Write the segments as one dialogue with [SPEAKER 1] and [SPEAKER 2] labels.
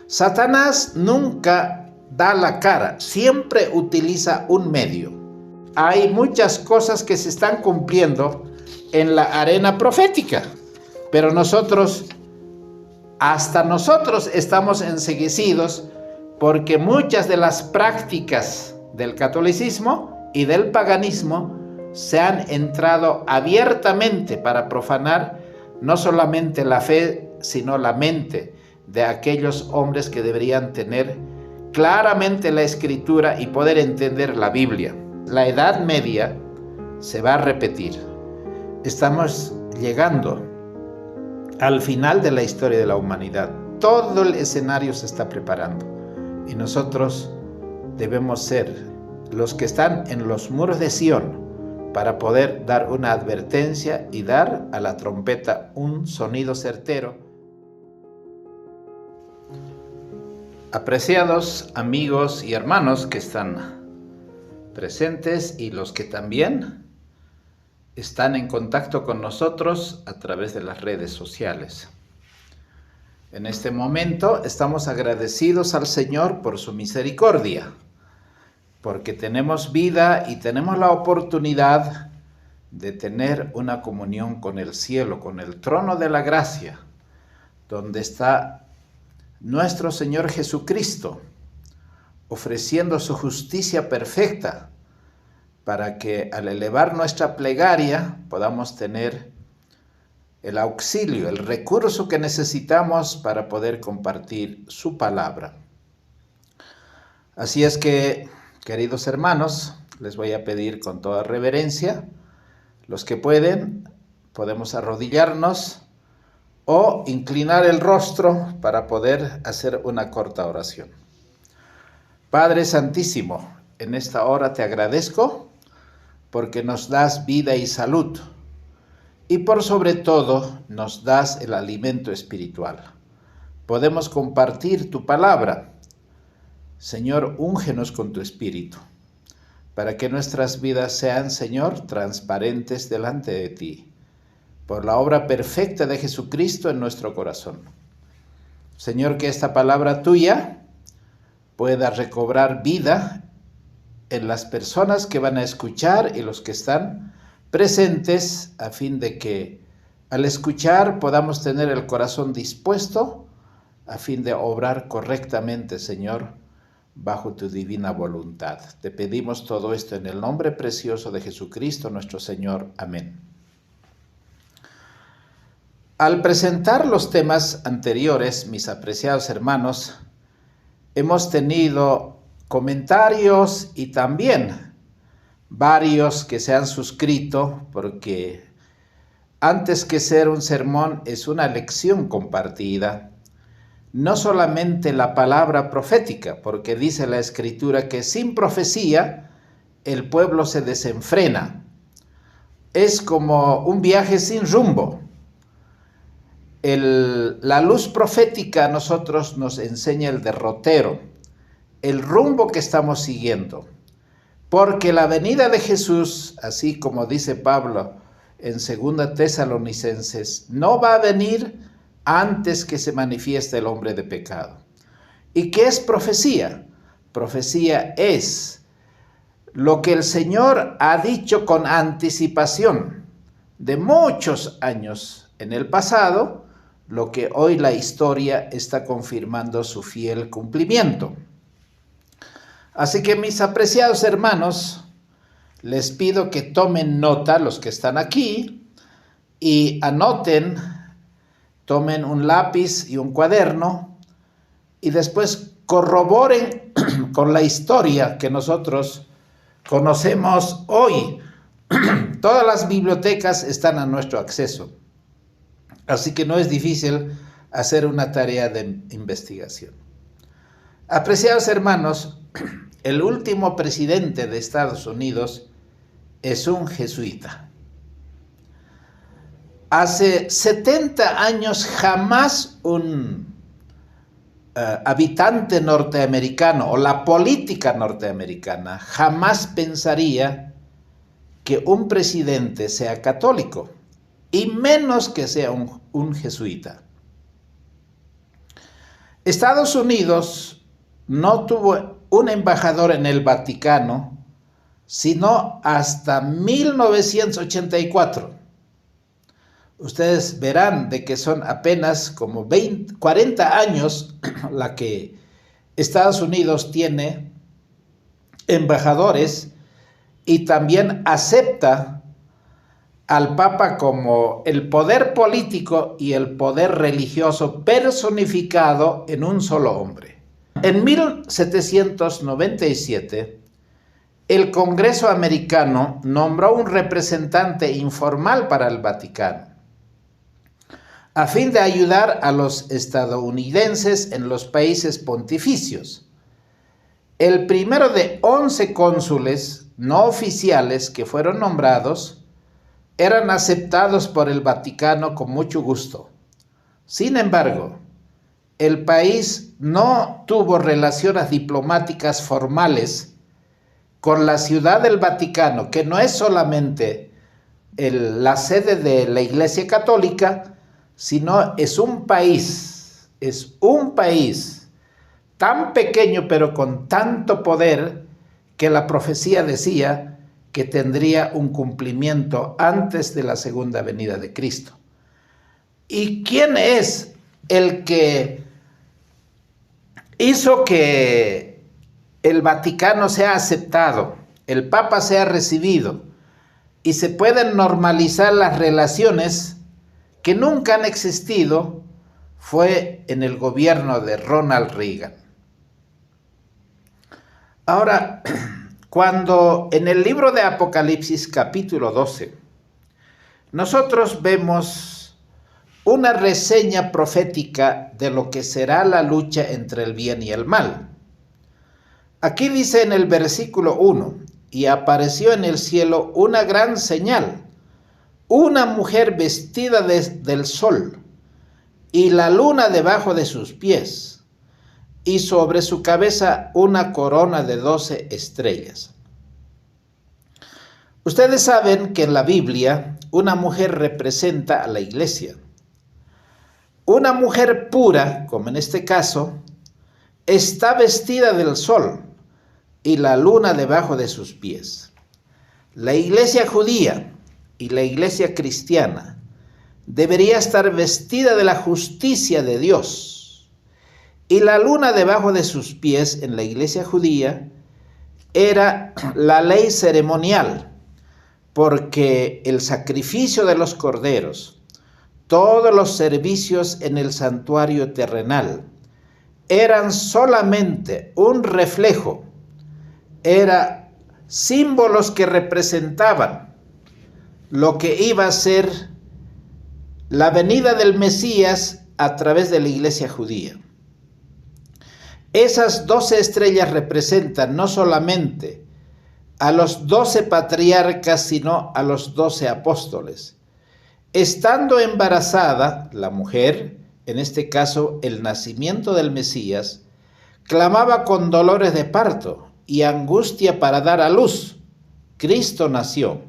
[SPEAKER 1] Satanás nunca da la cara, siempre utiliza un medio. Hay muchas cosas que se están cumpliendo en la arena profética, pero hasta nosotros estamos enceguecidos porque muchas de las prácticas del catolicismo y del paganismo se han entrado abiertamente para profanar no solamente la fe, sino la mente de aquellos hombres que deberían tener claramente la Escritura y poder entender la Biblia. La Edad Media se va a repetir. Estamos llegando al final de la historia de la humanidad. Todo el escenario se está preparando y nosotros debemos ser los que están en los muros de Sión para poder dar una advertencia y dar a la trompeta un sonido certero. Apreciados amigos y hermanos que están presentes y los que también están en contacto con nosotros a través de las redes sociales. En este momento estamos agradecidos al Señor por su misericordia, porque tenemos vida y tenemos la oportunidad de tener una comunión con el cielo, con el trono de la gracia, donde está nuestro Señor Jesucristo, ofreciendo su justicia perfecta, para que al elevar nuestra plegaria podamos tener el auxilio, el recurso que necesitamos para poder compartir su palabra. Así es que, queridos hermanos, les voy a pedir con toda reverencia, los que pueden, podemos arrodillarnos o inclinar el rostro para poder hacer una corta oración. Padre Santísimo, en esta hora te agradezco porque nos das vida y salud, y por sobre todo nos das el alimento espiritual. Podemos compartir tu palabra. Señor, úngenos con tu espíritu, para que nuestras vidas sean, Señor, transparentes delante de ti, por la obra perfecta de Jesucristo en nuestro corazón. Señor, que esta palabra tuya pueda recobrar vida en las personas que van a escuchar y los que están presentes, a fin de que al escuchar podamos tener el corazón dispuesto a fin de obrar correctamente, Señor, bajo tu divina voluntad. Te pedimos todo esto en el nombre precioso de Jesucristo nuestro Señor. Amén. Al presentar los temas anteriores, mis apreciados hermanos, hemos tenido comentarios y también varios que se han suscrito, porque antes que ser un sermón es una lección compartida. No solamente la palabra profética, porque dice la Escritura que sin profecía el pueblo se desenfrena. Es como un viaje sin rumbo. La luz profética a nosotros nos enseña el derrotero, el rumbo que estamos siguiendo, porque la venida de Jesús, así como dice Pablo en 2 Tesalonicenses, no va a venir antes que se manifieste el hombre de pecado. ¿Y qué es profecía? Profecía es lo que el Señor ha dicho con anticipación de muchos años en el pasado, lo que hoy la historia está confirmando su fiel cumplimiento. Así que, mis apreciados hermanos, les pido que tomen nota, los que están aquí, y anoten, tomen un lápiz y un cuaderno, y después corroboren con la historia que nosotros conocemos hoy. Todas las bibliotecas están a nuestro acceso, así que no es difícil hacer una tarea de investigación. Apreciados hermanos, el último presidente de Estados Unidos es un jesuita. Hace 70 años jamás un habitante norteamericano o la política norteamericana jamás pensaría que un presidente sea católico y menos que sea un jesuita. Estados Unidos no tuvo un embajador en el Vaticano sino hasta 1984. Ustedes verán de que son apenas como 40 años la que Estados Unidos tiene embajadores y también acepta al Papa como el poder político y el poder religioso personificado en un solo hombre. En 1797, el Congreso americano nombró un representante informal para el Vaticano, a fin de ayudar a los estadounidenses en los países pontificios. El primero de 11 cónsules no oficiales que fueron nombrados eran aceptados por el Vaticano con mucho gusto. Sin embargo, el país no tuvo relaciones diplomáticas formales con la Ciudad del Vaticano, que no es solamente la sede de la Iglesia Católica, sino es un país tan pequeño pero con tanto poder que la profecía decía que tendría un cumplimiento antes de la segunda venida de Cristo. ¿Y quién es el que hizo que el Vaticano sea aceptado, el Papa sea recibido y se pueden normalizar las relaciones que nunca han existido? Fue en el gobierno de Ronald Reagan. Ahora, cuando en el libro de Apocalipsis capítulo 12, nosotros vemos una reseña profética de lo que será la lucha entre el bien y el mal. Aquí dice en el versículo 1, y apareció en el cielo una gran señal, una mujer vestida del sol, y la luna debajo de sus pies, y sobre su cabeza una corona de 12 estrellas. Ustedes saben que en la Biblia una mujer representa a la iglesia. Una mujer pura, como en este caso, está vestida del sol y la luna debajo de sus pies. La iglesia judía y la iglesia cristiana debería estar vestida de la justicia de Dios. Y la luna debajo de sus pies en la iglesia judía era la ley ceremonial, porque el sacrificio de los corderos, todos los servicios en el santuario terrenal, eran solamente un reflejo, eran símbolos que representaban lo que iba a ser la venida del Mesías a través de la iglesia judía. Esas 12 estrellas representan no solamente a los 12 patriarcas, sino a los 12 apóstoles. Estando embarazada, la mujer, en este caso el nacimiento del Mesías, clamaba con dolores de parto y angustia para dar a luz. Cristo nació.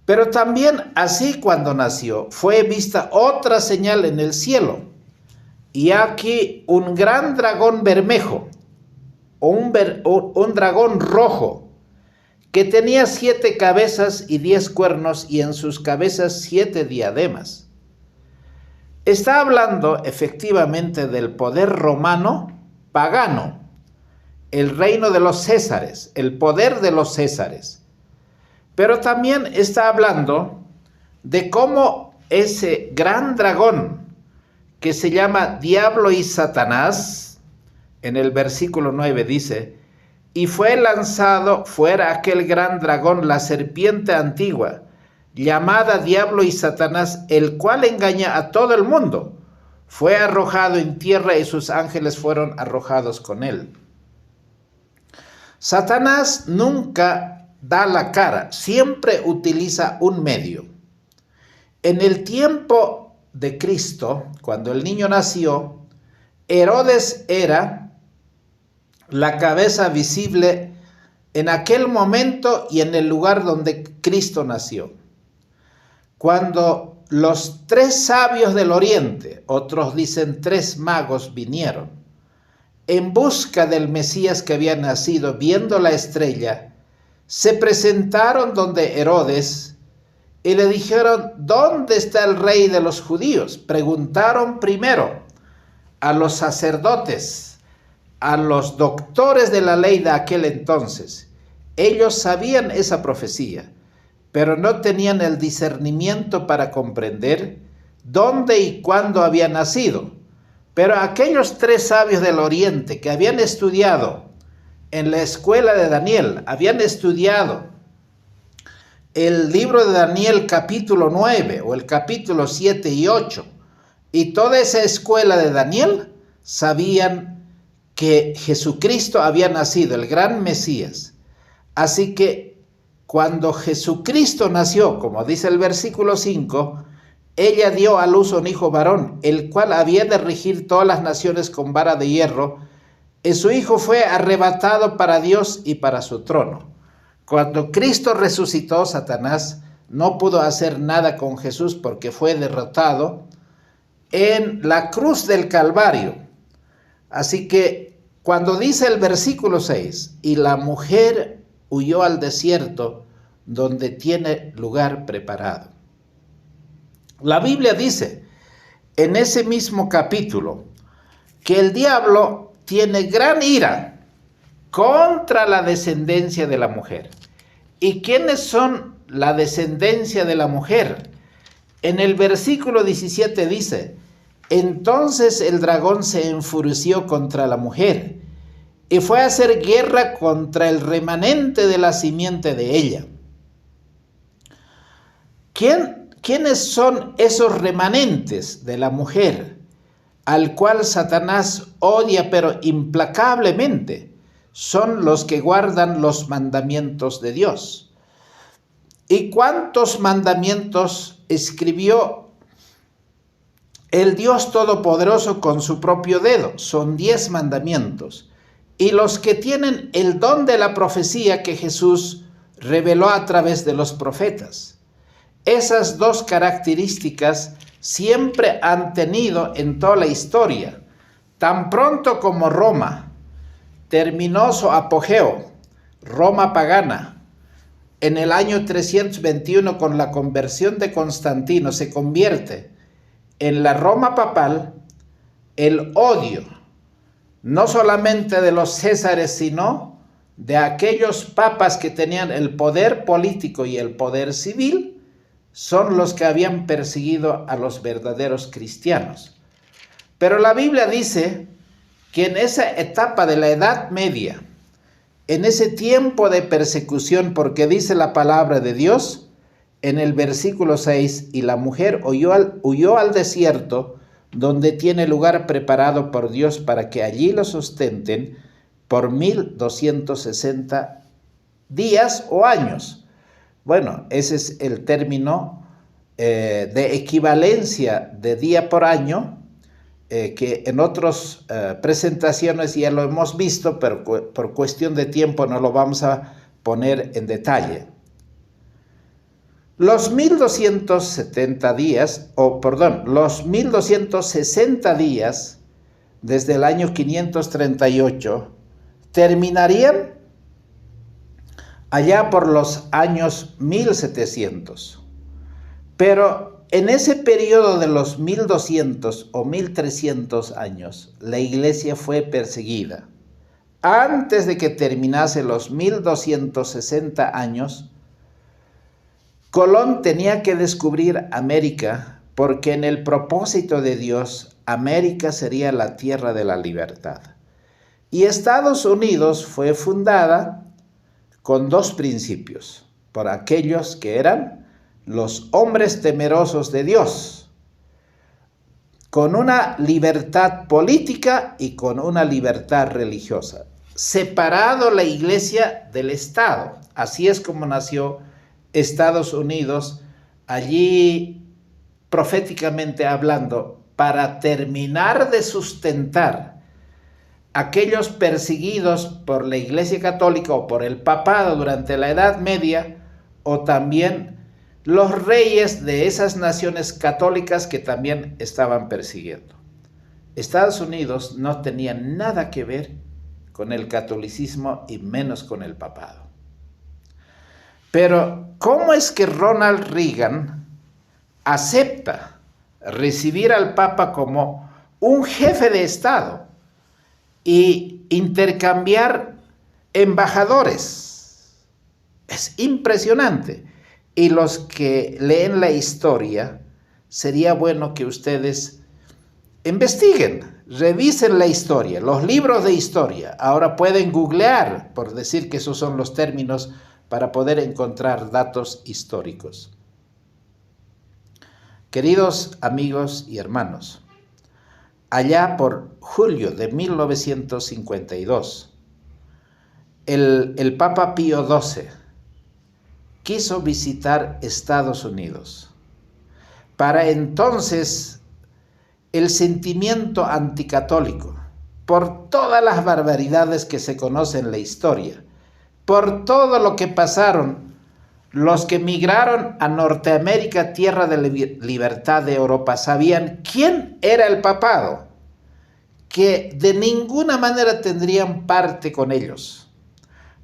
[SPEAKER 1] Pero también así cuando nació, fue vista otra señal en el cielo. Y aquí un gran dragón bermejo, un dragón rojo, que tenía 7 cabezas y 10 cuernos, y en sus cabezas 7 diademas. Está hablando efectivamente del poder romano pagano, el reino de los Césares, el poder de los Césares. Pero también está hablando de cómo ese gran dragón, que se llama Diablo y Satanás, en el versículo 9 dice, y fue lanzado fuera aquel gran dragón, la serpiente antigua, llamada Diablo y Satanás, el cual engaña a todo el mundo. Fue arrojado en tierra y sus ángeles fueron arrojados con él. Satanás nunca da la cara, siempre utiliza un medio. En el tiempo de Cristo, cuando el niño nació, Herodes era la cabeza visible en aquel momento y en el lugar donde Cristo nació. Cuando los 3 sabios del oriente, otros dicen 3 magos, vinieron en busca del Mesías que había nacido. Viendo la estrella, se presentaron donde Herodes y le dijeron: ¿dónde está el rey de los judíos? Preguntaron primero a los sacerdotes, a los doctores de la ley de aquel entonces. Ellos sabían esa profecía, pero no tenían el discernimiento para comprender dónde y cuándo había nacido. Pero aquellos 3 sabios del oriente que habían estudiado en la escuela de Daniel, habían estudiado el libro de Daniel capítulo 9 o el capítulo 7 y 8, y toda esa escuela de Daniel sabían que Jesucristo había nacido, el gran Mesías. Así que cuando Jesucristo nació, como dice el versículo 5, ella dio a luz un hijo varón, el cual había de regir todas las naciones con vara de hierro, y su hijo fue arrebatado para Dios y para su trono. Cuando Cristo resucitó, Satanás no pudo hacer nada con Jesús porque fue derrotado en la cruz del Calvario. Así que cuando dice el versículo 6, y la mujer huyó al desierto donde tiene lugar preparado. La Biblia dice en ese mismo capítulo que el diablo tiene gran ira contra la descendencia de la mujer. ¿Y quiénes son la descendencia de la mujer? En el versículo 17 dice: entonces el dragón se enfureció contra la mujer y fue a hacer guerra contra el remanente de la simiente de ella. ¿Quiénes son esos remanentes de la mujer al cual Satanás odia pero implacablemente? Son los que guardan los mandamientos de Dios. ¿Y cuántos mandamientos escribió el Dios Todopoderoso con su propio dedo? Son 10 mandamientos. Y los que tienen el don de la profecía que Jesús reveló a través de los profetas. Esas 2 características siempre han tenido en toda la historia. Tan pronto como Roma terminó su apogeo, Roma pagana, en el año 321 con la conversión de Constantino, se convierte en la Roma papal. El odio, no solamente de los césares, sino de aquellos papas que tenían el poder político y el poder civil, son los que habían perseguido a los verdaderos cristianos. Pero la Biblia dice que en esa etapa de la Edad Media, en ese tiempo de persecución, porque dice la palabra de Dios en el versículo 6, y la mujer huyó al desierto, donde tiene lugar preparado por Dios para que allí lo sustenten por 1260 días o años. Bueno, ese es el término de equivalencia de día por año, que en otras presentaciones ya lo hemos visto, pero por cuestión de tiempo no lo vamos a poner en detalle. Los 1260 días desde el año 538 terminarían allá por los años 1700. Pero en ese periodo de los 1200 o 1300 años, la iglesia fue perseguida. Antes de que terminase los 1260 años, Colón tenía que descubrir América, porque en el propósito de Dios, América sería la tierra de la libertad. Y Estados Unidos fue fundada con 2 principios, por aquellos que eran los hombres temerosos de Dios, con una libertad política y con una libertad religiosa, separado la iglesia del Estado. Así es como nació Estados Unidos, allí proféticamente hablando, para terminar de sustentar aquellos perseguidos por la Iglesia Católica o por el papado durante la Edad Media, o también los reyes de esas naciones católicas que también estaban persiguiendo. Estados Unidos no tenía nada que ver con el catolicismo y menos con el papado. Pero, ¿cómo es que Ronald Reagan acepta recibir al Papa como un jefe de Estado y intercambiar embajadores? Es impresionante. Y los que leen la historia, sería bueno que ustedes investiguen, revisen la historia, los libros de historia. Ahora pueden googlear, por decir que esos son los términos, para poder encontrar datos históricos. Queridos amigos y hermanos, allá por julio de 1952, el Papa Pío XII quiso visitar Estados Unidos. Para entonces, el sentimiento anticatólico, por todas las barbaridades que se conocen en la historia, por todo lo que pasaron los que migraron a Norteamérica, tierra de libertad de Europa, sabían quién era el papado, que de ninguna manera tendrían parte con ellos.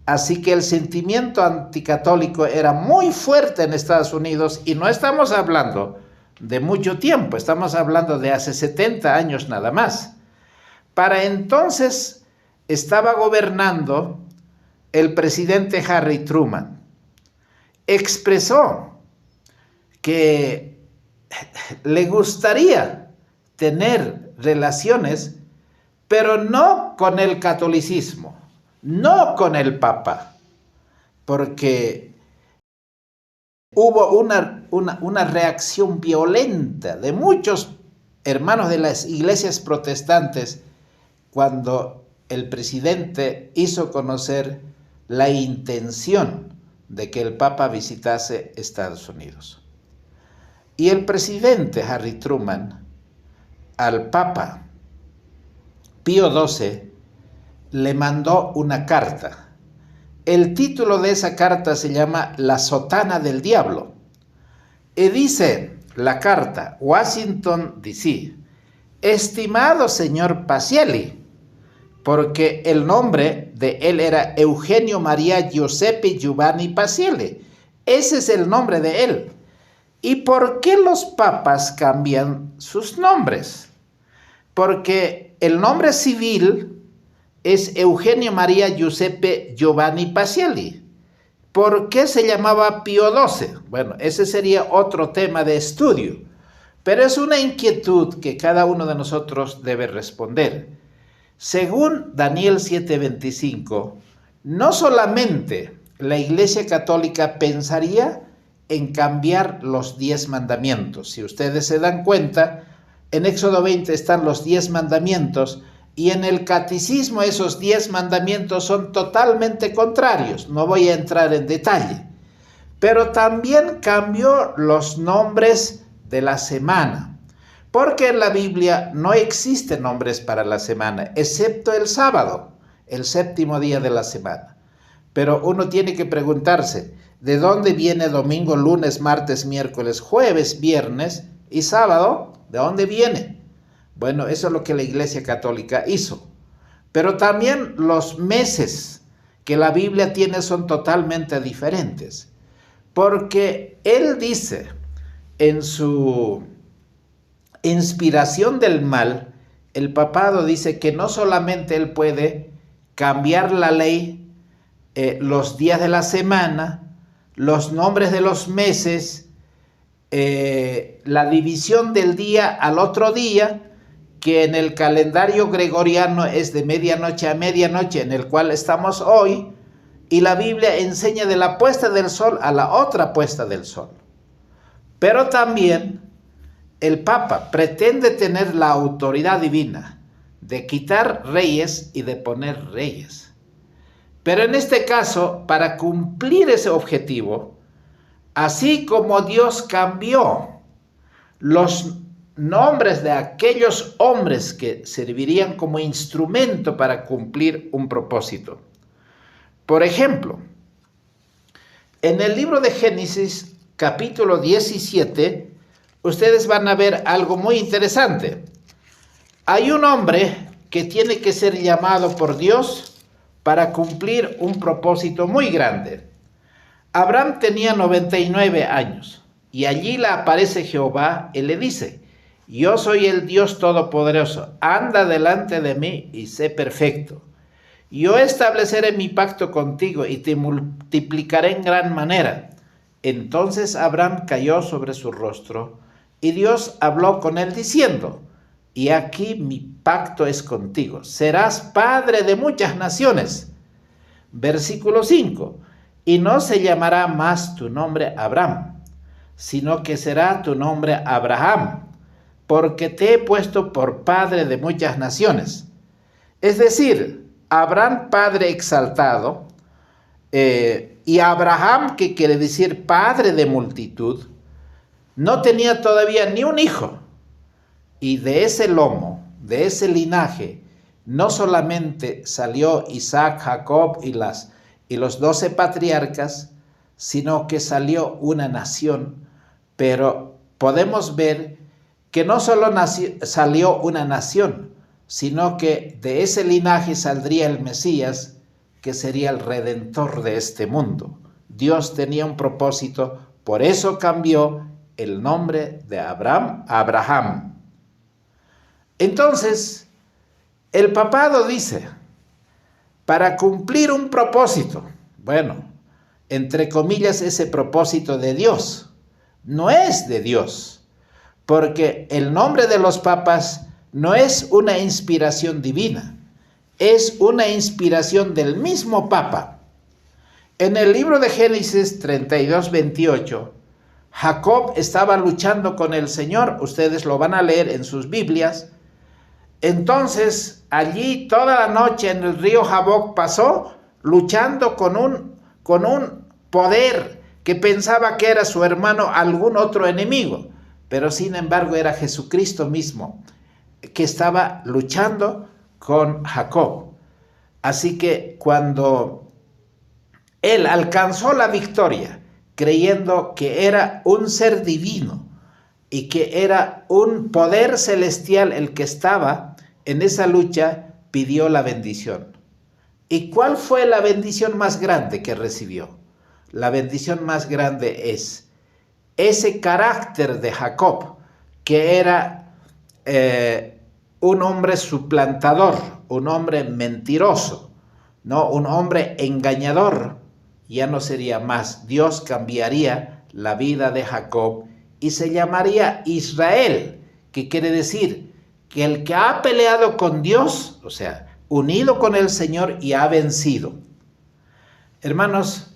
[SPEAKER 1] Así que el sentimiento anticatólico era muy fuerte en Estados Unidos, y no estamos hablando de mucho tiempo, estamos hablando de hace 70 años nada más. Para entonces estaba gobernando el presidente Harry Truman. Expresó que le gustaría tener relaciones, pero no con el catolicismo, no con el Papa, porque hubo una reacción violenta de muchos hermanos de las iglesias protestantes cuando el presidente hizo conocer la intención de que el Papa visitase Estados Unidos. Y el presidente Harry Truman al Papa Pío XII le mandó una carta. El título de esa carta se llama La sotana del diablo. Y dice la carta: Washington, D.C. Estimado señor Pacelli, porque el nombre de él era Eugenio María Giuseppe Giovanni Pacelli. Ese es el nombre de él. ¿Y por qué los papas cambian sus nombres? Porque el nombre civil es Eugenio María Giuseppe Giovanni Pacelli. ¿Por qué se llamaba Pío XII? Bueno, ese sería otro tema de estudio, pero es una inquietud que cada uno de nosotros debe responder. Según Daniel 7:25, no solamente la Iglesia Católica pensaría en cambiar los 10 mandamientos. Si ustedes se dan cuenta, en Éxodo 20 están los 10 mandamientos, y en el catecismo esos 10 mandamientos son totalmente contrarios. No voy a entrar en detalle. Pero también cambió los nombres de la semana, porque en la Biblia no existen nombres para la semana, excepto el sábado, el séptimo día de la semana. Pero uno tiene que preguntarse, ¿de dónde viene domingo, lunes, martes, miércoles, jueves, viernes y sábado? ¿De dónde viene? Bueno, eso es lo que la Iglesia Católica hizo. Pero también los meses que la Biblia tiene son totalmente diferentes, porque él dice en su inspiración del mal, el papado dice que no solamente él puede cambiar la ley, los días de la semana, los nombres de los meses, la división del día al otro día, que en el calendario gregoriano es de medianoche a medianoche, en el cual estamos hoy, y la Biblia enseña de la puesta del sol a la otra puesta del sol. Pero también el Papa pretende tener la autoridad divina de quitar reyes y de poner reyes. Pero en este caso, para cumplir ese objetivo, así como Dios cambió los nombres de aquellos hombres que servirían como instrumento para cumplir un propósito. Por ejemplo, en el libro de Génesis capítulo 17, ustedes van a ver algo muy interesante. Hay un hombre que tiene que ser llamado por Dios para cumplir un propósito muy grande. Abraham tenía 99 años y allí le aparece Jehová y le dice: yo soy el Dios Todopoderoso, anda delante de mí y sé perfecto. Yo estableceré mi pacto contigo y te multiplicaré en gran manera. Entonces Abraham cayó sobre su rostro y Dios habló con él diciendo: y aquí mi pacto es contigo, serás padre de muchas naciones. Versículo 5. Y no se llamará más tu nombre Abraham, sino que será tu nombre Abraham, porque te he puesto por padre de muchas naciones. Es decir, Abraham, padre exaltado, y Abraham, que quiere decir padre de multitud, no tenía todavía ni un hijo. Y de ese lomo, de ese linaje, no solamente salió Isaac, Jacob y los 12 patriarcas, sino que salió una nación. Pero podemos ver que no solo salió una nación, sino que de ese linaje saldría el Mesías, que sería el redentor de este mundo. Dios tenía un propósito, por eso cambió el nombre de Abraham a Abraham. Entonces, el papado dice, para cumplir un propósito, bueno, entre comillas, ese propósito de Dios, no es de Dios, porque el nombre de los papas no es una inspiración divina, es una inspiración del mismo Papa. En el libro de Génesis 32:28, Jacob estaba luchando con el Señor, ustedes lo van a leer en sus Biblias. Entonces, allí toda la noche en el río Jaboc pasó luchando con un poder que pensaba que era su hermano, algún otro enemigo, pero sin embargo era Jesucristo mismo que estaba luchando con Jacob. Así que cuando él alcanzó la victoria, creyendo que era un ser divino y que era un poder celestial el que estaba en esa lucha, pidió la bendición. ¿Y cuál fue la bendición más grande que recibió? La bendición más grande es ese carácter de Jacob, que era un hombre suplantador, un hombre mentiroso, ¿no? Un hombre engañador. Ya no sería más. Dios cambiaría la vida de Jacob y se llamaría Israel, que quiere decir que el que ha peleado con Dios, o sea, unido con el Señor y ha vencido. Hermanos,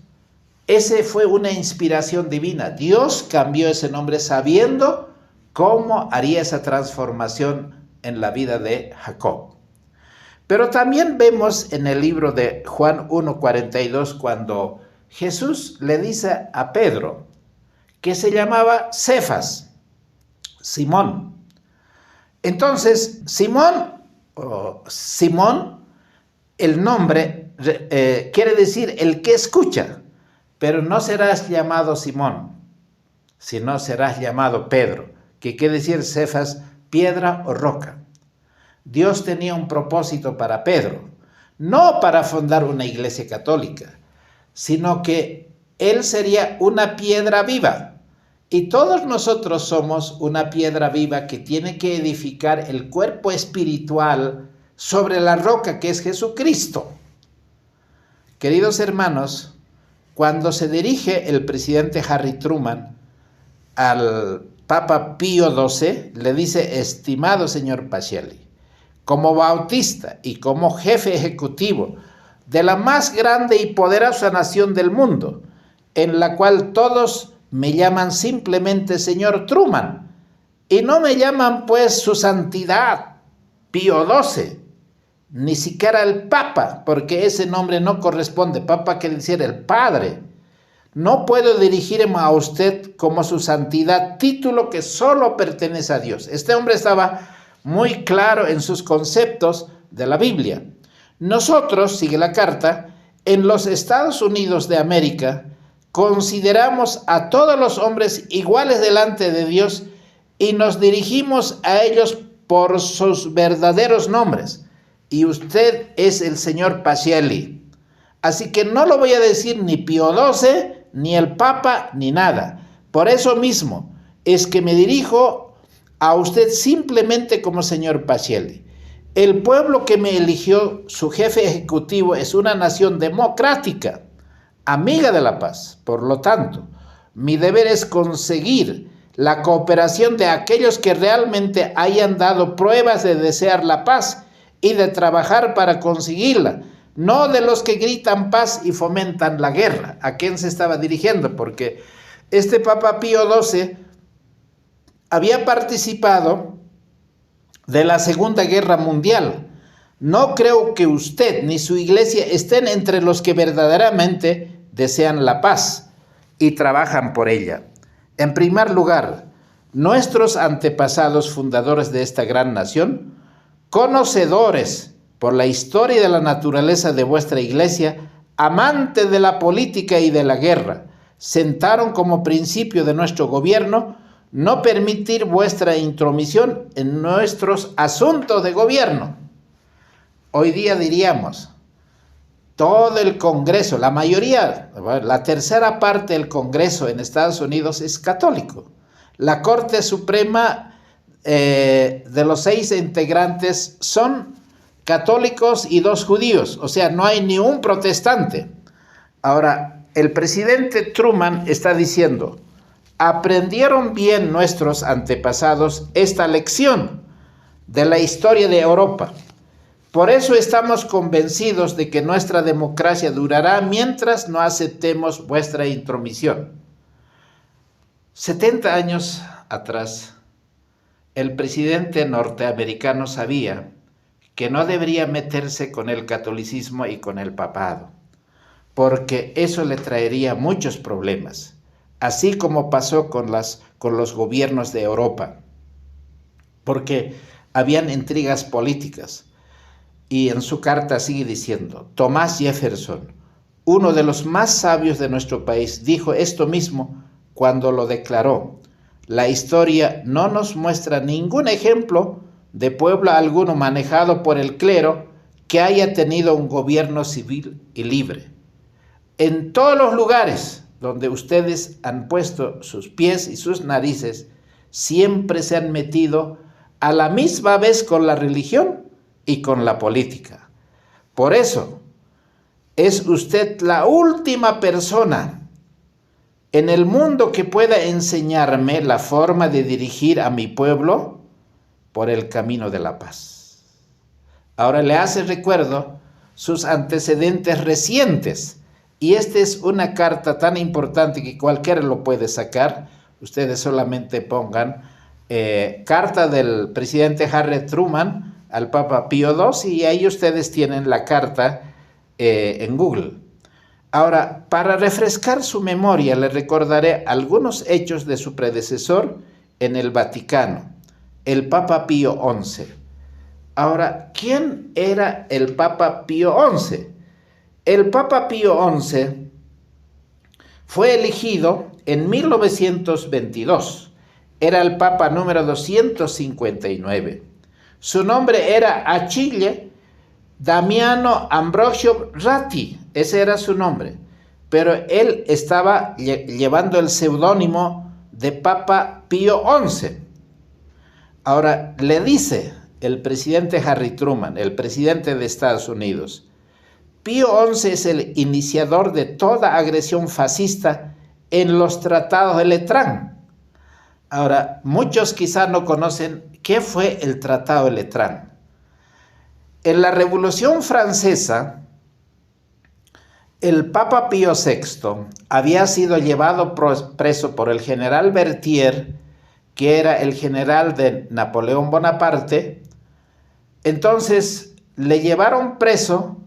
[SPEAKER 1] ese fue una inspiración divina. Dios cambió ese nombre sabiendo cómo haría esa transformación en la vida de Jacob. Pero también vemos en el libro de Juan 1:42 cuando Jesús le dice a Pedro, que se llamaba Cefas, Simón. Entonces, Simón, el nombre quiere decir el que escucha, pero no serás llamado Simón, sino serás llamado Pedro, que quiere decir Cefas, piedra o roca. Dios tenía un propósito para Pedro, no para fundar una iglesia católica, sino que él sería una piedra viva. Y todos nosotros somos una piedra viva que tiene que edificar el cuerpo espiritual sobre la roca que es Jesucristo. Queridos hermanos, cuando se dirige el presidente Harry Truman al Papa Pío XII, le dice: estimado señor Pacelli, como bautista y como jefe ejecutivo de la más grande y poderosa nación del mundo, en la cual todos me llaman simplemente señor Truman, y no me llaman pues su santidad Pío XII, ni siquiera el Papa, porque ese nombre no corresponde. Papa quiere decir el Padre. No puedo dirigirme a usted como su santidad, título que solo pertenece a Dios. Este hombre estaba muy claro en sus conceptos de la Biblia. Nosotros, sigue la carta, en los Estados Unidos de América, consideramos a todos los hombres iguales delante de Dios y nos dirigimos a ellos por sus verdaderos nombres. Y usted es el señor Pacelli. Así que no lo voy a decir ni Pío XII, ni el Papa, ni nada. Por eso mismo es que me dirijo a usted simplemente como señor Pacelli. El pueblo que me eligió, su jefe ejecutivo, es una nación democrática, amiga de la paz. Por lo tanto, mi deber es conseguir la cooperación de aquellos que realmente hayan dado pruebas de desear la paz y de trabajar para conseguirla, no de los que gritan paz y fomentan la guerra. ¿A quién se estaba dirigiendo? Porque este Papa Pío XII había participado de la Segunda Guerra Mundial. No creo que usted ni su iglesia estén entre los que verdaderamente desean la paz y trabajan por ella. En primer lugar, nuestros antepasados fundadores de esta gran nación, conocedores por la historia y de la naturaleza de vuestra iglesia, amantes de la política y de la guerra, sentaron como principio de nuestro gobierno no permitir vuestra intromisión en nuestros asuntos de gobierno. Hoy día diríamos, todo el Congreso, la mayoría, la tercera parte del Congreso en Estados Unidos es católico. La Corte Suprema de los 6 integrantes son católicos y 2 judíos, o sea, no hay ni un protestante. Ahora, el presidente Truman está diciendo, aprendieron bien nuestros antepasados esta lección de la historia de Europa. Por eso estamos convencidos de que nuestra democracia durará mientras no aceptemos vuestra intromisión. 70 años atrás, el presidente norteamericano sabía que no debería meterse con el catolicismo y con el papado, porque eso le traería muchos problemas, así como pasó con los gobiernos de Europa, porque habían intrigas políticas. Y en su carta sigue diciendo, Thomas Jefferson, uno de los más sabios de nuestro país, dijo esto mismo cuando lo declaró: la historia no nos muestra ningún ejemplo de pueblo alguno manejado por el clero que haya tenido un gobierno civil y libre. En todos los lugares donde ustedes han puesto sus pies y sus narices, siempre se han metido a la misma vez con la religión y con la política. Por eso, es usted la última persona en el mundo que pueda enseñarme la forma de dirigir a mi pueblo por el camino de la paz. Ahora le hace recuerdo sus antecedentes recientes, y esta es una carta tan importante que cualquiera lo puede sacar. Ustedes solamente pongan carta del presidente Harry Truman al Papa Pío XII y ahí ustedes tienen la carta en Google. Ahora, para refrescar su memoria, le recordaré algunos hechos de su predecesor en el Vaticano, el Papa Pío XI. Ahora, ¿quién era el Papa Pío XI? El Papa Pío XI fue elegido en 1922. Era el Papa número 259. Su nombre era Achille Damiano Ambrosio Ratti, ese era su nombre, pero él estaba llevando el seudónimo de Papa Pío XI. Ahora, le dice el presidente Harry Truman, el presidente de Estados Unidos, Pío XI es el iniciador de toda agresión fascista en los tratados de Letrán. Ahora, muchos quizá no conocen qué fue el Tratado de Letrán. En la Revolución Francesa, el Papa Pío VI había sido llevado preso por el general Berthier, que era el general de Napoleón Bonaparte. Entonces, le llevaron preso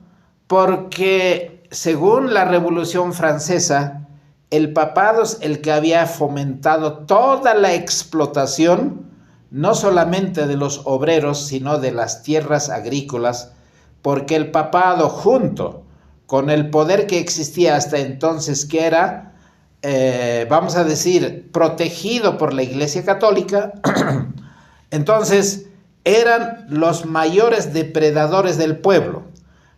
[SPEAKER 1] porque, según la Revolución Francesa, el papado es el que había fomentado toda la explotación, no solamente de los obreros, sino de las tierras agrícolas, porque el papado, junto con el poder que existía hasta entonces, que era vamos a decir, protegido por la Iglesia Católica, entonces eran los mayores depredadores del pueblo,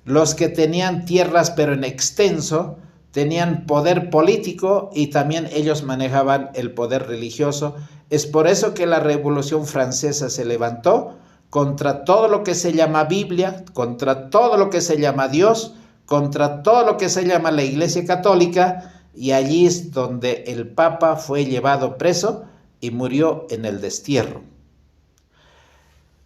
[SPEAKER 1] los que tenían tierras pero en extenso, tenían poder político y también ellos manejaban el poder religioso. Es por eso que la Revolución Francesa se levantó contra todo lo que se llama Biblia, contra todo lo que se llama Dios, contra todo lo que se llama la Iglesia Católica, y allí es donde el Papa fue llevado preso y murió en el destierro.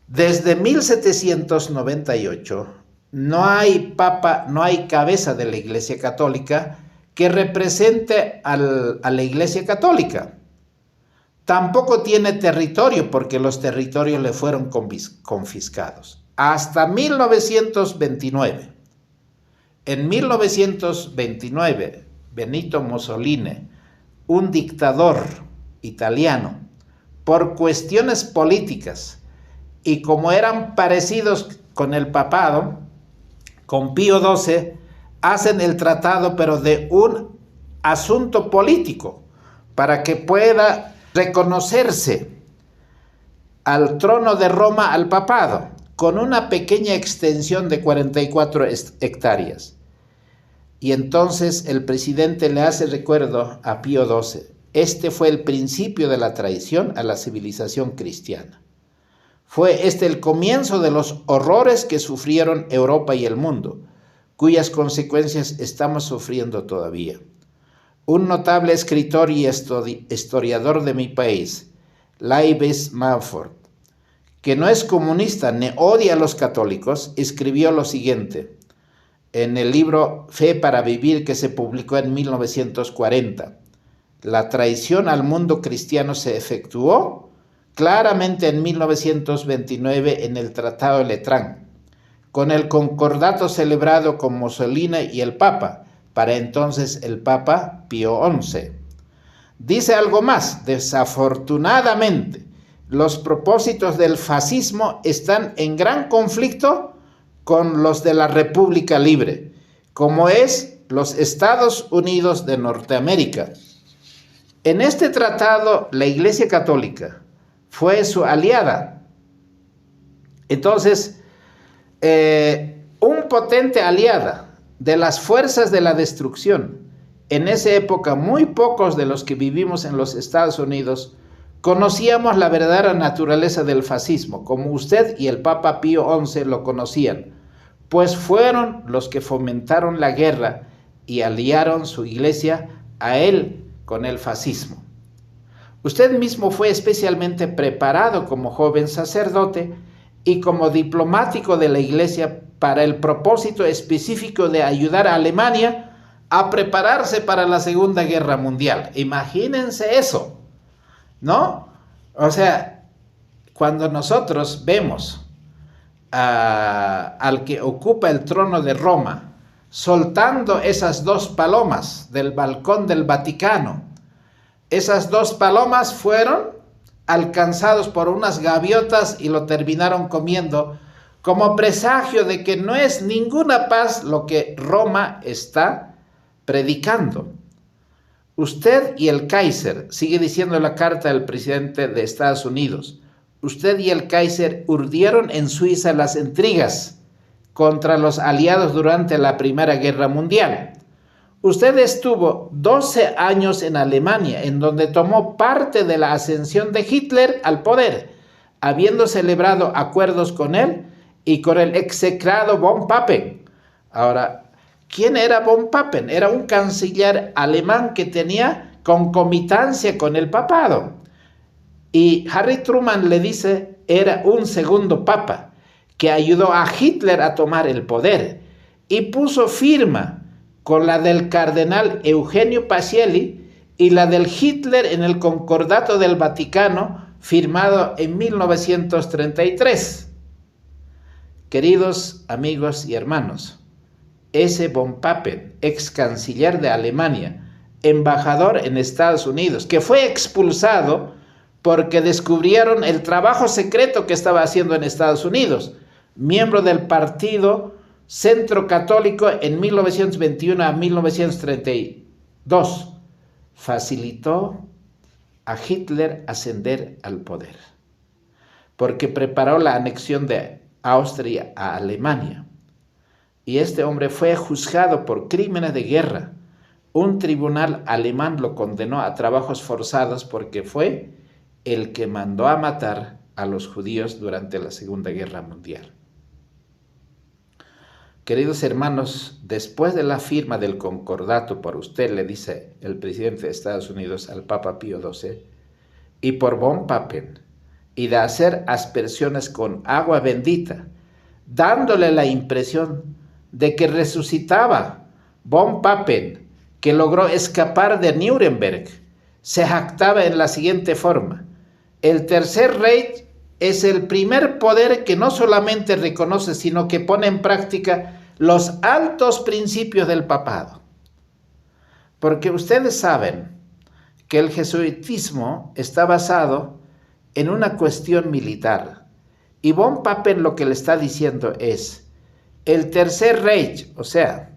[SPEAKER 1] Desde 1798 no hay Papa, no hay cabeza de la Iglesia Católica que represente a la Iglesia Católica. Tampoco tiene territorio porque los territorios le fueron confiscados. Hasta 1929. En 1929, Benito Mussolini, un dictador italiano, por cuestiones políticas y como eran parecidos con el papado, con Pío XII, hacen el tratado pero de un asunto político para que pueda reconocerse al trono de Roma, al papado, con una pequeña extensión de 44 hectáreas. Y entonces el presidente le hace recuerdo a Pío XII. Este fue el principio de la traición a la civilización cristiana. Fue este el comienzo de los horrores que sufrieron Europa y el mundo, cuyas consecuencias estamos sufriendo todavía. Un notable escritor y historiador de mi país, Laives Manford, que no es comunista ni odia a los católicos, escribió lo siguiente en el libro Fe para Vivir, que se publicó en 1940. La traición al mundo cristiano se efectuó claramente en 1929 en el Tratado de Letrán, con el concordato celebrado con Mussolini y el Papa, para entonces el Papa Pío XI. Dice algo más: desafortunadamente, los propósitos del fascismo están en gran conflicto con los de la República Libre, como es los Estados Unidos de Norteamérica. En este tratado, la Iglesia Católica fue su aliada. Entonces, un potente aliada de las fuerzas de la destrucción. En esa época, muy pocos de los que vivimos en los Estados Unidos conocíamos la verdadera naturaleza del fascismo, como usted y el Papa Pío XI lo conocían, pues fueron los que fomentaron la guerra y aliaron su iglesia a él con el fascismo. Usted mismo fue especialmente preparado como joven sacerdote y como diplomático de la iglesia para el propósito específico de ayudar a Alemania a prepararse para la Segunda Guerra Mundial. Imagínense eso, ¿no? O sea, cuando nosotros vemos al que ocupa el trono de Roma soltando esas dos palomas del balcón del Vaticano, esas dos palomas fueron alcanzados por unas gaviotas y lo terminaron comiendo, como presagio de que no es ninguna paz lo que Roma está predicando. Usted y el Kaiser, sigue diciendo la carta del presidente de Estados Unidos, usted y el Kaiser urdieron en Suiza las intrigas contra los aliados durante la Primera Guerra Mundial. Usted estuvo 12 años en Alemania, en donde tomó parte de la ascensión de Hitler al poder, habiendo celebrado acuerdos con él y con el execrado von Papen. Ahora, ¿quién era von Papen? Era un canciller alemán que tenía concomitancia con el papado. Y Harry Truman le dice, era un segundo papa que ayudó a Hitler a tomar el poder y puso firma con la del cardenal Eugenio Pacelli y la del Hitler en el Concordato del Vaticano, firmado en 1933. Queridos amigos y hermanos, ese von Papen, ex canciller de Alemania, embajador en Estados Unidos, que fue expulsado porque descubrieron el trabajo secreto que estaba haciendo en Estados Unidos, miembro del Partido Centro Católico en 1921 a 1932. facilitó a Hitler ascender al poder, porque preparó la anexión de Austria a Alemania. Y este hombre fue juzgado por crímenes de guerra. Un tribunal alemán lo condenó a trabajos forzados porque fue el que mandó a matar a los judíos durante la Segunda Guerra Mundial. Queridos hermanos, después de la firma del concordato por usted, le dice el presidente de Estados Unidos al Papa Pío XII, y por von Papen, y de hacer aspersiones con agua bendita, dándole la impresión de que resucitaba, von Papen, que logró escapar de Nuremberg, se jactaba en la siguiente forma: el Tercer Reich es el primer poder que no solamente reconoce, sino que pone en práctica los altos principios del papado. Porque ustedes saben que el jesuitismo está basado en una cuestión militar. Y von Papen lo que le está diciendo es: el Tercer Reich, o sea,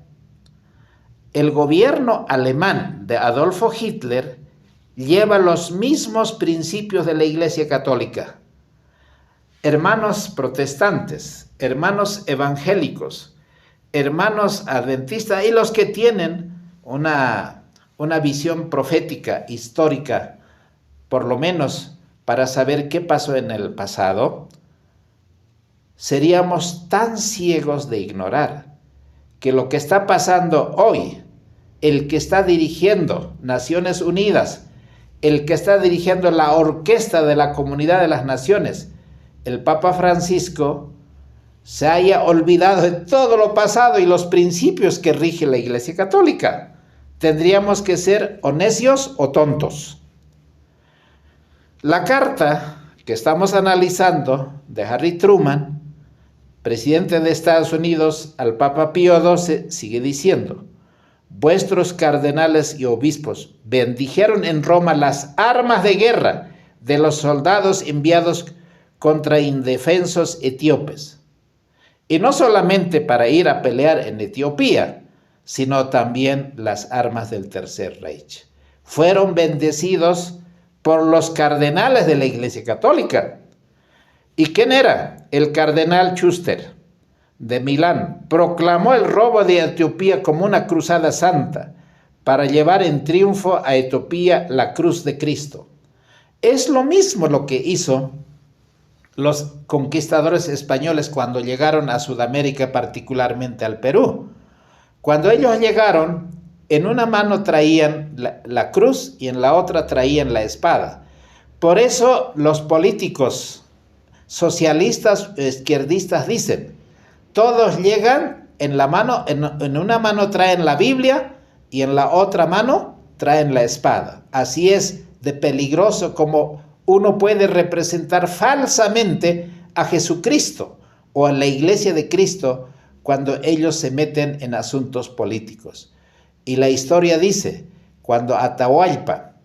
[SPEAKER 1] el gobierno alemán de Adolfo Hitler, lleva los mismos principios de la Iglesia Católica. Hermanos protestantes, hermanos evangélicos, hermanos adventistas y los que tienen una visión profética, histórica, por lo menos para saber qué pasó en el pasado, seríamos tan ciegos de ignorar que lo que está pasando hoy, el que está dirigiendo Naciones Unidas, el que está dirigiendo la orquesta de la Comunidad de las Naciones, el Papa Francisco, se haya olvidado de todo lo pasado y los principios que rige la Iglesia Católica. Tendríamos que ser o necios o tontos. La carta que estamos analizando de Harry Truman, presidente de Estados Unidos, al Papa Pío XII, sigue diciendo: vuestros cardenales y obispos bendijeron en Roma las armas de guerra de los soldados enviados contra indefensos etíopes. Y no solamente para ir a pelear en Etiopía, sino también las armas del Tercer Reich. Fueron bendecidos por los cardenales de la Iglesia Católica. ¿Y quién era? El cardenal Schuster de Milán proclamó el robo de Etiopía como una cruzada santa para llevar en triunfo a Etiopía la cruz de Cristo. Es lo mismo lo que hizo los conquistadores españoles cuando llegaron a Sudamérica, particularmente al Perú. Cuando ellos llegaron, en una mano traían la cruz y en la otra traían la espada. Por eso los políticos socialistas, izquierdistas dicen: todos llegan en la mano, en una mano traen la Biblia y en la otra mano traen la espada. Así es de peligroso como uno puede representar falsamente a Jesucristo o a la Iglesia de Cristo cuando ellos se meten en asuntos políticos. Y la historia dice, cuando Atahualpa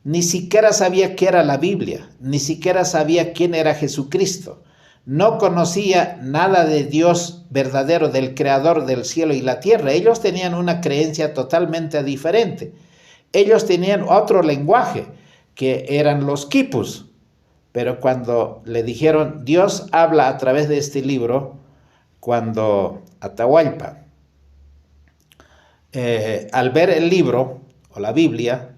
[SPEAKER 1] ni siquiera sabía qué era la Biblia, ni siquiera sabía quién era Jesucristo, no conocía nada de Dios verdadero, del creador del cielo y la tierra. Ellos tenían una creencia totalmente diferente. Ellos tenían otro lenguaje, que eran los quipus. Pero cuando le dijeron, Dios habla a través de este libro, cuando Atahualpa, al ver el libro o la Biblia,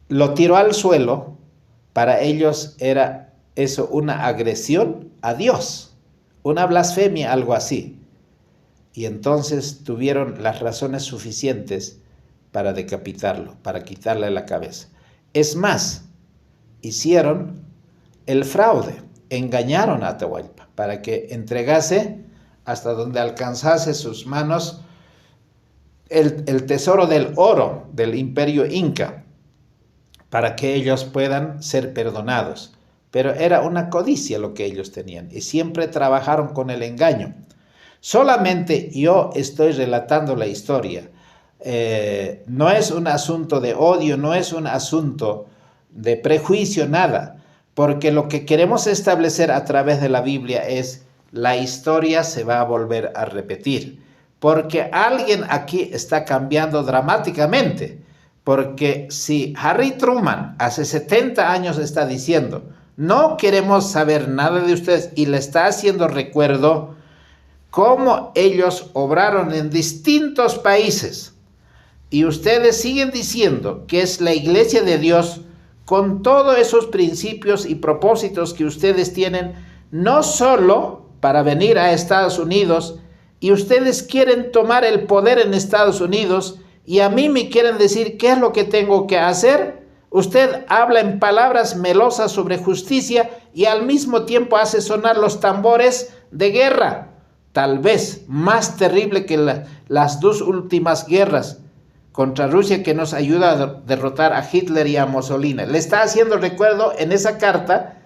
[SPEAKER 1] lo tiró al suelo, para ellos era eso una agresión a Dios, una blasfemia, algo así. Y entonces tuvieron las razones suficientes para decapitarlo, para quitarle la cabeza. Es más, hicieron el fraude, engañaron a Atahualpa para que entregase hasta donde alcanzase sus manos el tesoro del oro del imperio inca, para que ellos puedan ser perdonados. Pero era una codicia lo que ellos tenían y siempre trabajaron con el engaño. Solamente yo estoy relatando la historia. No es un asunto de odio, no es un asunto de prejuicio, nada. Porque lo que queremos establecer a través de la Biblia es: la historia se va a volver a repetir. porque alguien aquí está cambiando dramáticamente. Porque si Harry Truman hace 70 años está diciendo, no queremos saber nada de ustedes, y le está haciendo recuerdo cómo ellos obraron en distintos países, y ustedes siguen diciendo que es la iglesia de Dios con todos esos principios y propósitos que ustedes tienen, no solo para venir a Estados Unidos, y ustedes quieren tomar el poder en Estados Unidos, y a mí me quieren decir qué es lo que tengo que hacer. Usted habla en palabras melosas sobre justicia y al mismo tiempo hace sonar los tambores de guerra, tal vez más terrible que las dos últimas guerras contra Rusia, que nos ayuda a derrotar a Hitler y a Mussolini. Le está haciendo recuerdo en esa carta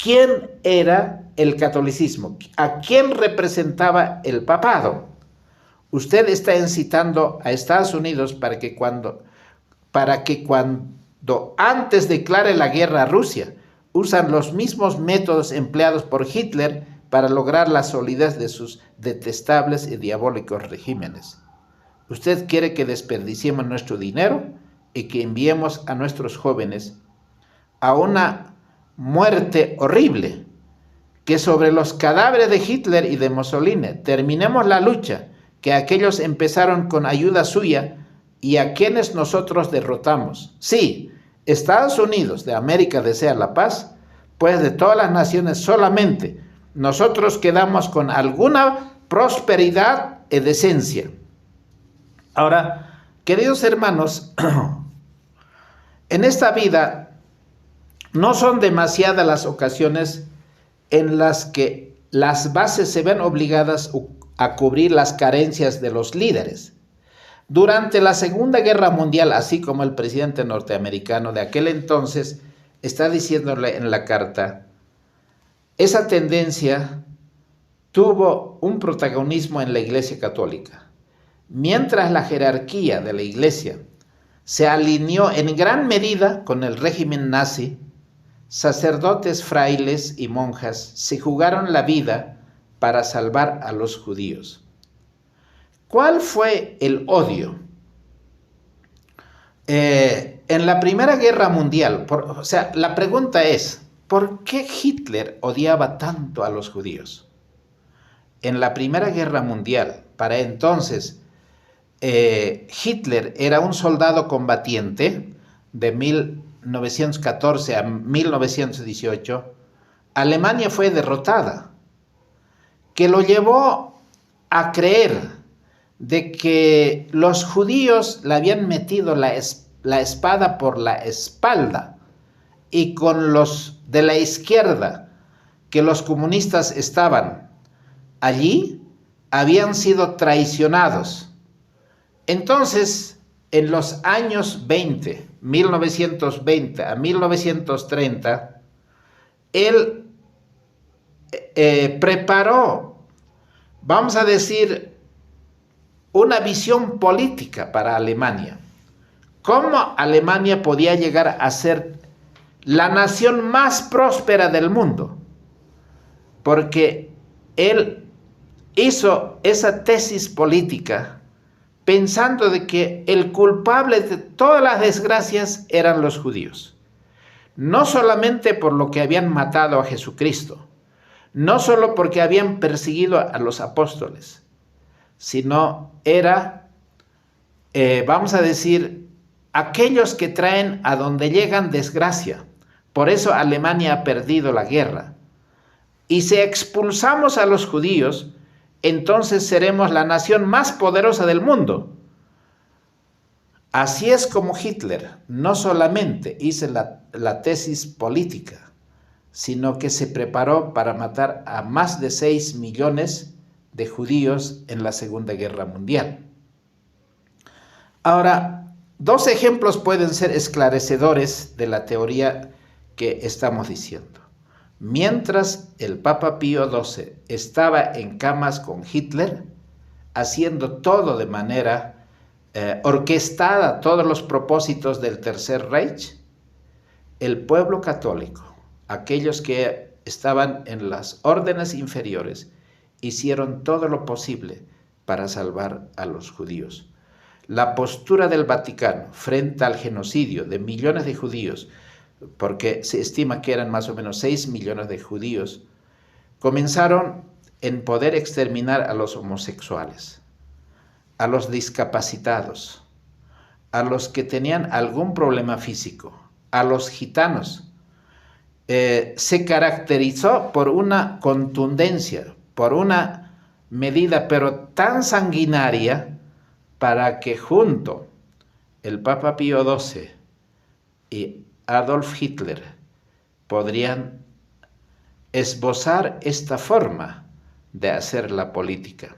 [SPEAKER 1] quién era el catolicismo, a quién representaba el papado. Usted está incitando a Estados Unidos para que cuando antes declare la guerra a Rusia, usan los mismos métodos empleados por Hitler para lograr la solidez de sus detestables y diabólicos regímenes. Usted quiere que desperdiciemos nuestro dinero y que enviemos a nuestros jóvenes a una muerte horrible, que sobre los cadáveres de Hitler y de Mussolini terminemos la lucha que aquellos empezaron con ayuda suya y a quienes nosotros derrotamos. Sí, Estados Unidos de América desea la paz, pues de todas las naciones solamente nosotros quedamos con alguna prosperidad y decencia. Ahora, queridos hermanos, en esta vida no son demasiadas las ocasiones en las que las bases se ven obligadas a cubrir las carencias de los líderes. Durante la Segunda Guerra Mundial, así como el presidente norteamericano de aquel entonces está diciéndole en la carta, esa tendencia tuvo un protagonismo en la Iglesia Católica. Mientras la jerarquía de la Iglesia se alineó en gran medida con el régimen nazi, sacerdotes, frailes y monjas se jugaron la vida para salvar a los judíos. ¿Cuál fue el odio? En la Primera Guerra Mundial, la pregunta es, ¿por qué Hitler odiaba tanto a los judíos? En la Primera Guerra Mundial, para entonces, Hitler era un soldado combatiente de 1914 a 1918. Alemania fue derrotada, que lo llevó a creer de que los judíos le habían metido la espada por la espalda, y con los de la izquierda, que los comunistas estaban allí, habían sido traicionados. Entonces, en los años 1920 a 1930, él preparó, vamos a decir, una visión política para Alemania. ¿Cómo Alemania podía llegar a ser la nación más próspera del mundo? Porque él hizo esa tesis política pensando de que el culpable de todas las desgracias eran los judíos. No solamente por lo que habían matado a Jesucristo, no solo porque habían perseguido a los apóstoles, sino era, vamos a decir, aquellos que traen a donde llegan desgracia. Por eso Alemania ha perdido la guerra. Y si expulsamos a los judíos, entonces seremos la nación más poderosa del mundo. Así es como Hitler no solamente hizo la tesis política, sino que se preparó para matar a más de 6 millones de judíos en la Segunda Guerra Mundial. Ahora, dos ejemplos pueden ser esclarecedores de la teoría que estamos diciendo. Mientras el Papa Pío XII estaba en camas con Hitler, haciendo todo de manera orquestada, todos los propósitos del Tercer Reich, el pueblo católico, aquellos que estaban en las órdenes inferiores, hicieron todo lo posible para salvar a los judíos. La postura del Vaticano frente al genocidio de millones de judíos, porque se estima que eran más o menos 6 millones de judíos, comenzaron en poder exterminar a los homosexuales, a los discapacitados, a los que tenían algún problema físico, a los gitanos. Se caracterizó por una contundencia, por una medida pero tan sanguinaria, para que junto el Papa Pío XII y Adolf Hitler podrían esbozar esta forma de hacer la política.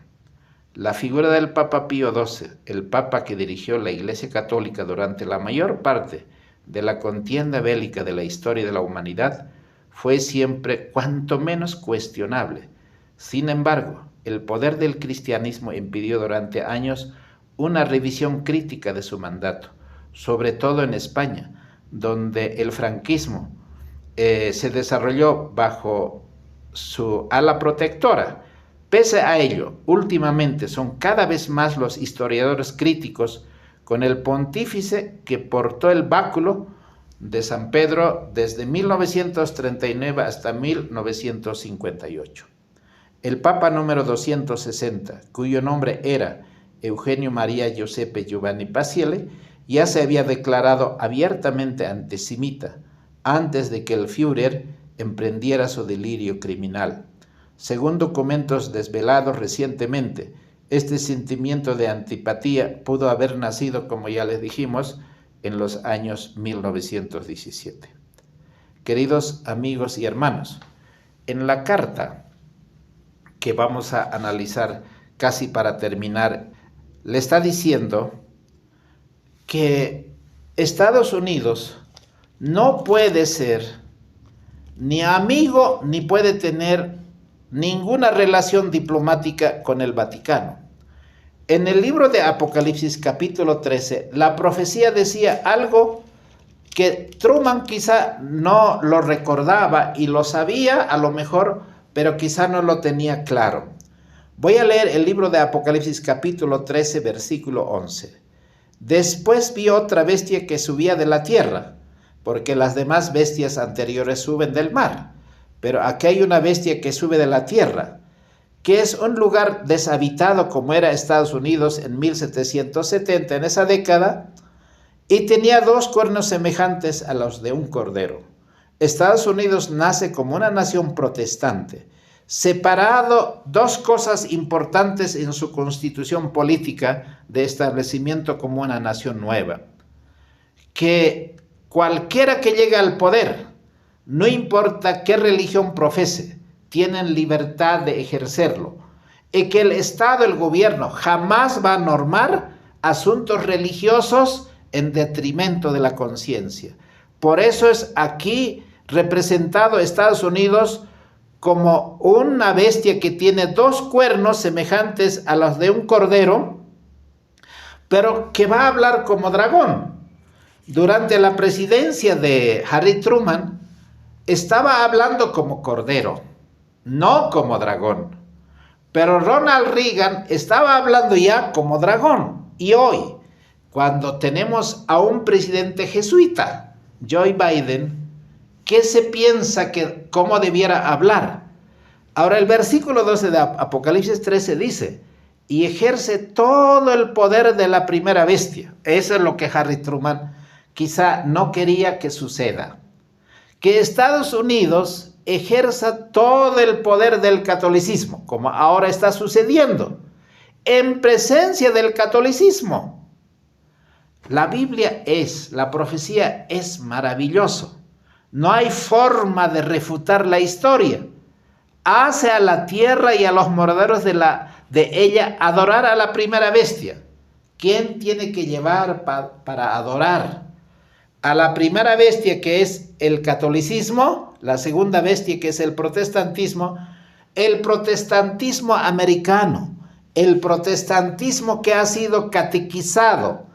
[SPEAKER 1] La figura del Papa Pío XII, el Papa que dirigió la Iglesia Católica durante la mayor parte de la contienda bélica de la historia de la humanidad, fue siempre cuanto menos cuestionable. Sin embargo, el poder del cristianismo impidió durante años una revisión crítica de su mandato, sobre todo en España, donde el franquismo se desarrolló bajo su ala protectora. Pese a ello, últimamente son cada vez más los historiadores críticos con el pontífice que portó el báculo de San Pedro desde 1939 hasta 1958. El Papa número 260, cuyo nombre era Eugenio María Giuseppe Giovanni Paciello, ya se había declarado abiertamente antisemita antes de que el Führer emprendiera su delirio criminal. Según documentos desvelados recientemente, este sentimiento de antipatía pudo haber nacido, como ya les dijimos, en los años 1917. Queridos amigos y hermanos, en la carta que vamos a analizar casi para terminar, le está diciendo que Estados Unidos no puede ser ni amigo ni puede tener ninguna relación diplomática con el Vaticano. En el libro de Apocalipsis capítulo 13, la profecía decía algo que Truman quizá no lo recordaba y lo sabía a lo mejor, pero quizá no lo tenía claro. Voy a leer el libro de Apocalipsis capítulo 13, versículo 11. Después vi otra bestia que subía de la tierra, porque las demás bestias anteriores suben del mar, pero aquí hay una bestia que sube de la tierra, que es un lugar deshabitado como era Estados Unidos en 1770, en esa década, y tenía 2 cuernos semejantes a los de un cordero. Estados Unidos nace como una nación protestante, separado 2 cosas importantes en su constitución política de establecimiento como una nación nueva: que cualquiera que llegue al poder, no importa qué religión profese, tienen libertad de ejercerlo, y que el Estado, el gobierno, jamás va a normar asuntos religiosos en detrimento de la conciencia. Por eso es aquí representado Estados Unidos como una bestia que tiene 2 cuernos semejantes a los de un cordero, pero que va a hablar como dragón. Durante la presidencia de Harry Truman, estaba hablando como cordero, no como dragón. Pero Ronald Reagan estaba hablando ya como dragón. Y hoy, cuando tenemos a un presidente jesuita, Joe Biden, ¿qué se piensa que cómo debiera hablar? Ahora el versículo 12 de Apocalipsis 13 dice: y ejerce todo el poder de la primera bestia. Eso es lo que Harry Truman quizá no quería que suceda. Que Estados Unidos ejerza todo el poder del catolicismo, como ahora está sucediendo, en presencia del catolicismo. La Biblia la profecía es maravilloso. No hay forma de refutar la historia. Hace a la tierra y a los moradores de ella adorar a la primera bestia. ¿Quién tiene que llevar para adorar? A la primera bestia, que es el catolicismo, la segunda bestia, que es el protestantismo americano, el protestantismo que ha sido catequizado,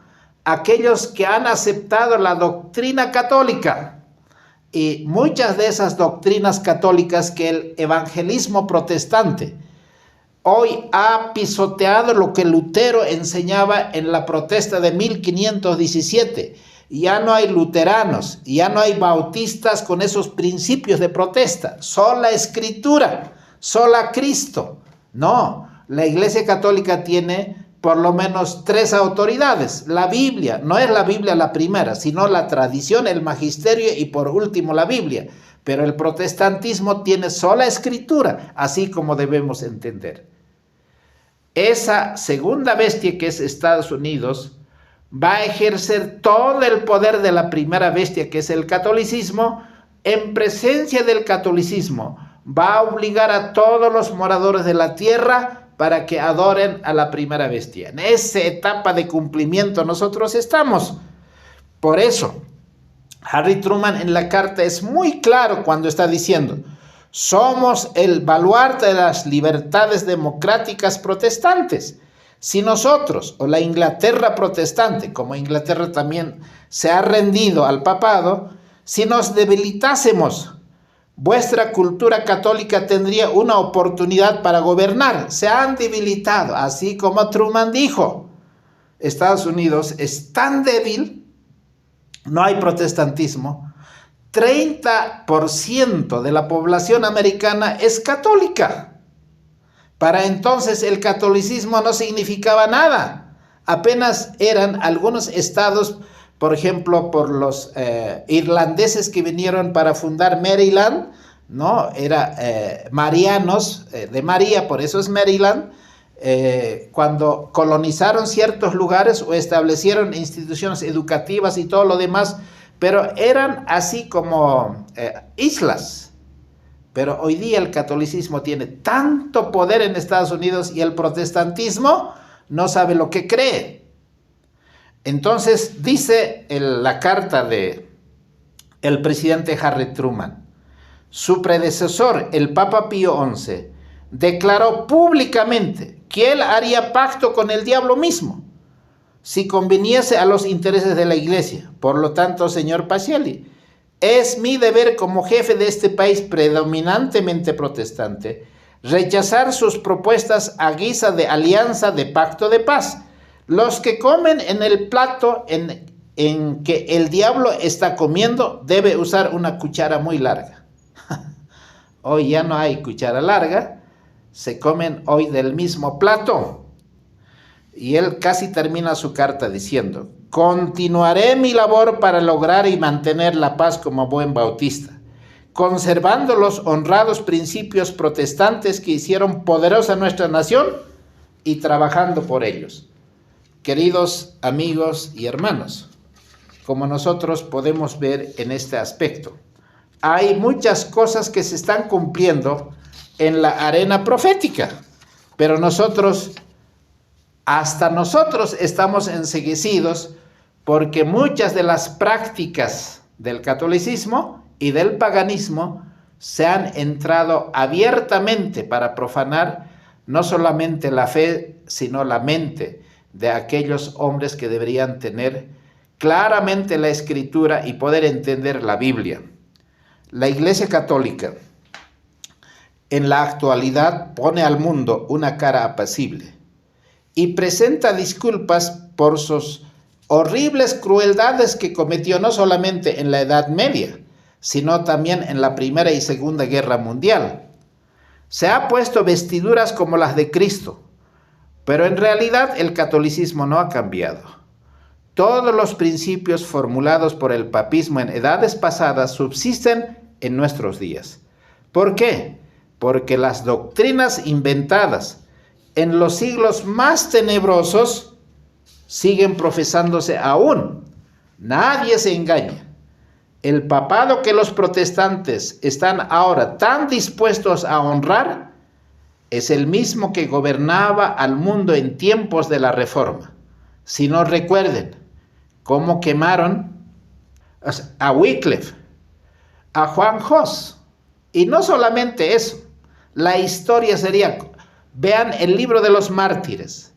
[SPEAKER 1] aquellos que han aceptado la doctrina católica y muchas de esas doctrinas católicas que el evangelismo protestante hoy ha pisoteado lo que Lutero enseñaba en la protesta de 1517. Ya no hay luteranos, ya no hay bautistas con esos principios de protesta. Sola Escritura, sola Cristo. No, la Iglesia Católica tiene por lo menos 3 autoridades. La Biblia, no es la Biblia la primera, sino la tradición, el magisterio y por último la Biblia. Pero el protestantismo tiene sola Escritura, así como debemos entender. Esa segunda bestia que es Estados Unidos va a ejercer todo el poder de la primera bestia que es el catolicismo. En presencia del catolicismo va a obligar a todos los moradores de la tierra para que adoren a la primera bestia. En esa etapa de cumplimiento nosotros estamos. Por eso, Harry Truman en la carta es muy claro cuando está diciendo: somos el baluarte de las libertades democráticas protestantes. Si nosotros, o la Inglaterra protestante, como Inglaterra también se ha rendido al papado, si nos debilitásemos, vuestra cultura católica tendría una oportunidad para gobernar. Se han debilitado, así como Truman dijo. Estados Unidos es tan débil, no hay protestantismo. 30% de la población americana es católica. Para entonces el catolicismo no significaba nada. Apenas eran algunos estados, por ejemplo, por los irlandeses que vinieron para fundar Maryland, ¿no? Era marianos de María, por eso es Maryland. Cuando colonizaron ciertos lugares o establecieron instituciones educativas y todo lo demás, pero eran así como islas. Pero hoy día el catolicismo tiene tanto poder en Estados Unidos y el protestantismo no sabe lo que cree. Entonces dice la carta de el presidente Harry Truman: su predecesor, el Papa Pío XI, declaró públicamente que él haría pacto con el diablo mismo si conviniese a los intereses de la Iglesia. Por lo tanto, señor Pacelli, es mi deber como jefe de este país predominantemente protestante rechazar sus propuestas a guisa de alianza de pacto de paz. Los que comen en el plato en que el diablo está comiendo debe usar una cuchara muy larga. Hoy ya no hay cuchara larga, se comen hoy del mismo plato. Y él casi termina su carta diciendo: continuaré mi labor para lograr y mantener la paz como buen bautista, conservando los honrados principios protestantes que hicieron poderosa nuestra nación y trabajando por ellos. Queridos amigos y hermanos, como nosotros podemos ver en este aspecto, hay muchas cosas que se están cumpliendo en la arena profética, pero hasta nosotros estamos enceguecidos porque muchas de las prácticas del catolicismo y del paganismo se han entrado abiertamente para profanar no solamente la fe, sino la mente de aquellos hombres que deberían tener claramente la Escritura y poder entender la Biblia. La Iglesia Católica en la actualidad pone al mundo una cara apacible y presenta disculpas por sus horribles crueldades que cometió no solamente en la Edad Media, sino también en la Primera y Segunda Guerra Mundial. Se ha puesto vestiduras como las de Cristo, pero en realidad el catolicismo no ha cambiado. Todos los principios formulados por el papismo en edades pasadas subsisten en nuestros días. ¿Por qué? Porque las doctrinas inventadas en los siglos más tenebrosos siguen profesándose aún. Nadie se engaña. El papado que los protestantes están ahora tan dispuestos a honrar es el mismo que gobernaba al mundo en tiempos de la Reforma. Si no recuerden cómo quemaron a Wycliffe, a Juan Hus, y no solamente eso, la historia sería... Vean el libro de los mártires.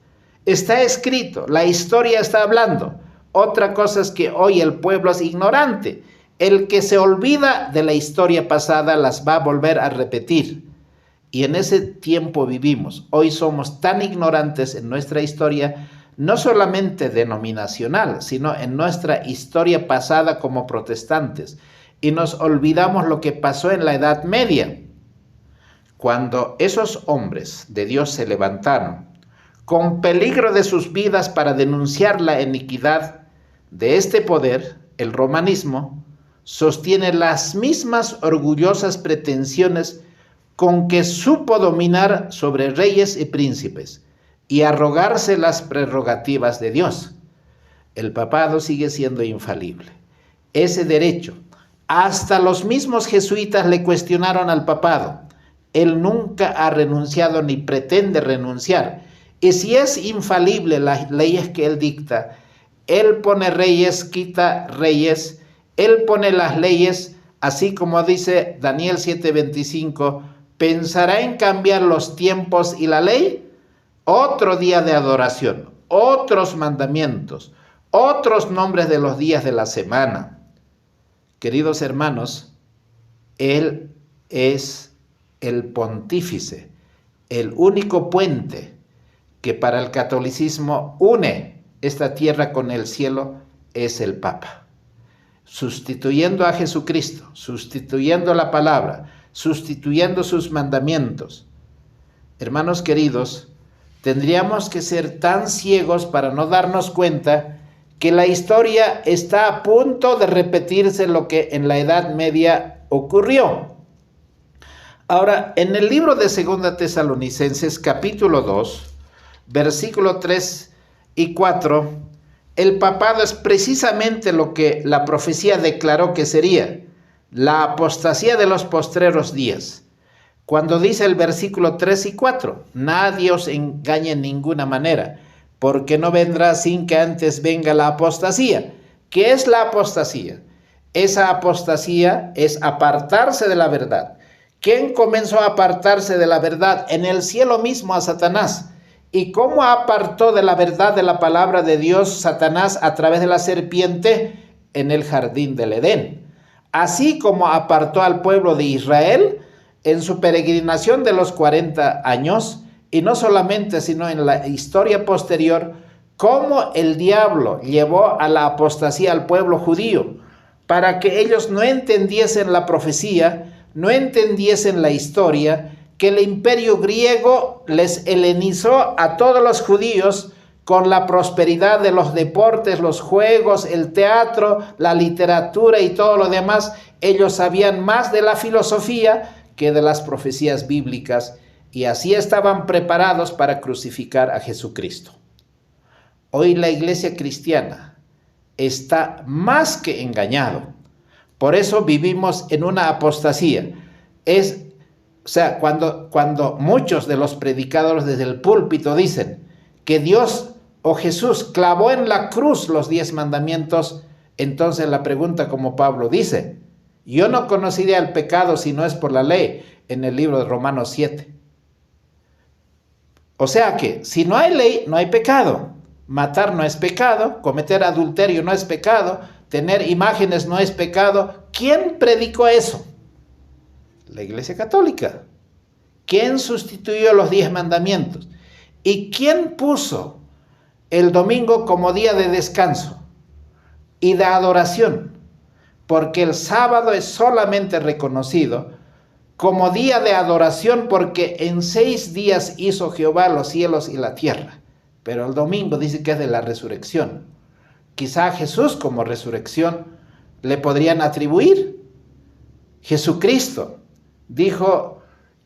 [SPEAKER 1] Está escrito, la historia está hablando. Otra cosa es que hoy el pueblo es ignorante. El que se olvida de la historia pasada las va a volver a repetir. y en ese tiempo vivimos. Hoy somos tan ignorantes en nuestra historia, no solamente denominacional, sino en nuestra historia pasada como protestantes, y nos olvidamos lo que pasó en la Edad Media, cuando esos hombres de Dios se levantaron con peligro de sus vidas para denunciar la iniquidad de este poder. El romanismo sostiene las mismas orgullosas pretensiones con que supo dominar sobre reyes y príncipes y arrogarse las prerrogativas de Dios. El papado sigue siendo infalible. Ese derecho, hasta los mismos jesuitas le cuestionaron al papado. Él nunca ha renunciado ni pretende renunciar. Y si es infalible las leyes que él dicta, él pone reyes, quita reyes, él pone las leyes, así como dice Daniel 7:25, ¿pensará en cambiar los tiempos y la ley? Otro día de adoración, otros mandamientos, otros nombres de los días de la semana. Queridos hermanos, él es el pontífice, el único puente que para el catolicismo une esta tierra con el cielo, es el Papa. Sustituyendo a Jesucristo, sustituyendo la palabra, sustituyendo sus mandamientos. Hermanos queridos, tendríamos que ser tan ciegos para no darnos cuenta que la historia está a punto de repetirse lo que en la Edad Media ocurrió. Ahora, en el libro de 2 Tesalonicenses, capítulo 2, versículo 3 y 4, el papado es precisamente lo que la profecía declaró que sería, la apostasía de los postreros días. Cuando dice el versículo 3 y 4, nadie os engañe en ninguna manera, porque no vendrá sin que antes venga la apostasía. ¿Qué es la apostasía? Esa apostasía es apartarse de la verdad. ¿Quién comenzó a apartarse de la verdad? En el cielo mismo a Satanás. ¿Y cómo apartó de la verdad de la palabra de Dios Satanás a través de la serpiente? En el jardín del Edén. Así como apartó al pueblo de Israel en su peregrinación de los 40 años, y no solamente, sino en la historia posterior, cómo el diablo llevó a la apostasía al pueblo judío, para que ellos no entendiesen la profecía, no entendiesen la historia, que el imperio griego les helenizó a todos los judíos con la prosperidad de los deportes, los juegos, el teatro, la literatura y todo lo demás. Ellos sabían más de la filosofía que de las profecías bíblicas, y así estaban preparados para crucificar a Jesucristo. Hoy la iglesia cristiana está más que engañado. Por eso vivimos en una apostasía. Cuando muchos de los predicadores desde el púlpito dicen que Dios o Jesús clavó en la cruz los 10 mandamientos, entonces la pregunta, como Pablo dice, yo no conoceré el pecado si no es por la ley, en el libro de Romanos 7. O sea que si no hay ley, no hay pecado. Matar no es pecado, cometer adulterio no es pecado, tener imágenes no es pecado. ¿Quién predicó eso? La Iglesia Católica. ¿Quién sustituyó los 10 mandamientos? ¿Y quién puso el domingo como día de descanso y de adoración? Porque el sábado es solamente reconocido como día de adoración porque en 6 días hizo Jehová los cielos y la tierra. Pero el domingo dice que es de la resurrección. Quizá a Jesús como resurrección le podrían atribuir. Jesucristo dijo,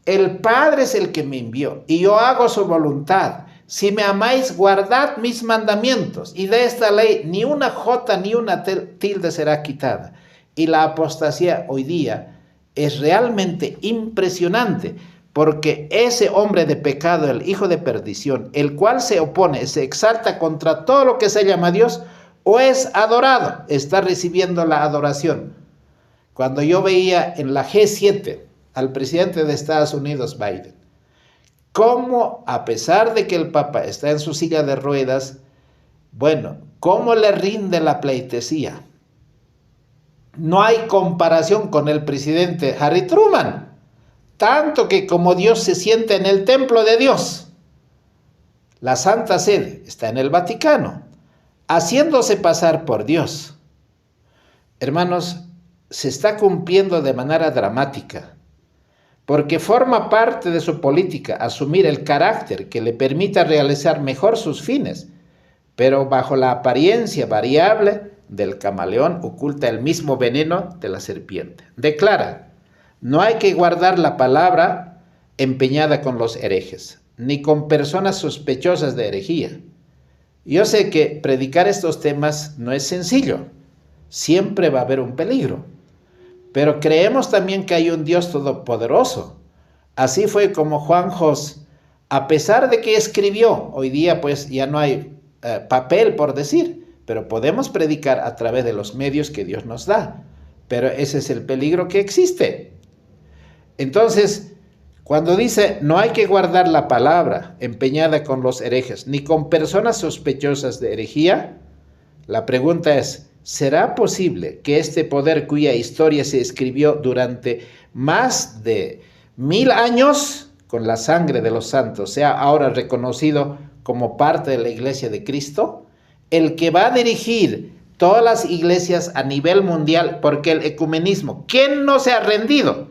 [SPEAKER 1] el Padre es el que me envió y yo hago su voluntad. Si me amáis, guardad mis mandamientos. Y de esta ley ni una jota ni una tilde será quitada. Y la apostasía hoy día es realmente impresionante, porque ese hombre de pecado, el hijo de perdición, el cual se opone, se exalta contra todo lo que se llama Dios, o es adorado, está recibiendo la adoración. Cuando yo veía en la G7 al presidente de Estados Unidos, Biden, cómo a pesar de que el Papa está en su silla de ruedas, cómo le rinde la pleitesía. No hay comparación con el presidente Harry Truman. tanto que como Dios se sienta en el templo de Dios, la Santa Sede está en el Vaticano, haciéndose pasar por Dios. Hermanos, se está cumpliendo de manera dramática, porque forma parte de su política asumir el carácter que le permita realizar mejor sus fines, pero bajo la apariencia variable del camaleón oculta el mismo veneno de la serpiente. Declara: no hay que guardar la palabra empeñada con los herejes, ni con personas sospechosas de herejía. Yo sé que predicar estos temas no es sencillo, siempre va a haber un peligro, pero creemos también que hay un Dios todopoderoso. Así fue como Juan Jos, a pesar de que escribió, hoy día pues ya no hay papel por decir, pero podemos predicar a través de los medios que Dios nos da, pero ese es el peligro que existe. Entonces, cuando dice no hay que guardar la palabra empeñada con los herejes, ni con personas sospechosas de herejía, la pregunta es: ¿será posible que este poder cuya historia se escribió durante más de 1000 años con la sangre de los santos sea ahora reconocido como parte de la Iglesia de Cristo? El que va a dirigir todas las iglesias a nivel mundial, porque el ecumenismo, ¿quién no se ha rendido?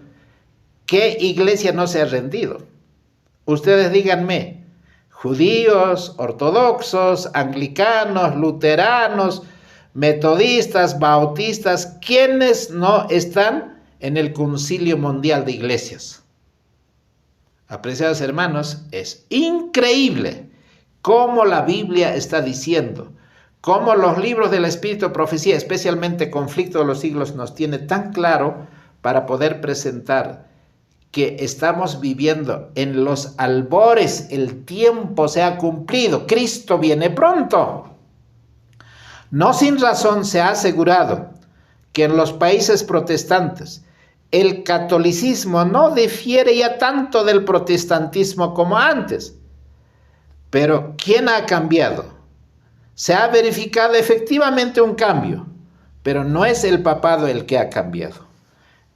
[SPEAKER 1] ¿Qué iglesia no se ha rendido? Ustedes díganme, judíos, ortodoxos, anglicanos, luteranos, metodistas, bautistas, ¿quiénes no están en el Concilio Mundial de Iglesias? Apreciados hermanos, es increíble cómo la Biblia está diciendo, cómo los libros del Espíritu de Profecía, especialmente Conflicto de los Siglos, nos tiene tan claro para poder presentar que estamos viviendo en los albores, el tiempo se ha cumplido, Cristo viene pronto. No sin razón se ha asegurado que en los países protestantes el catolicismo no difiere ya tanto del protestantismo como antes. Pero ¿quién ha cambiado? Se ha verificado efectivamente un cambio, pero no es el papado el que ha cambiado.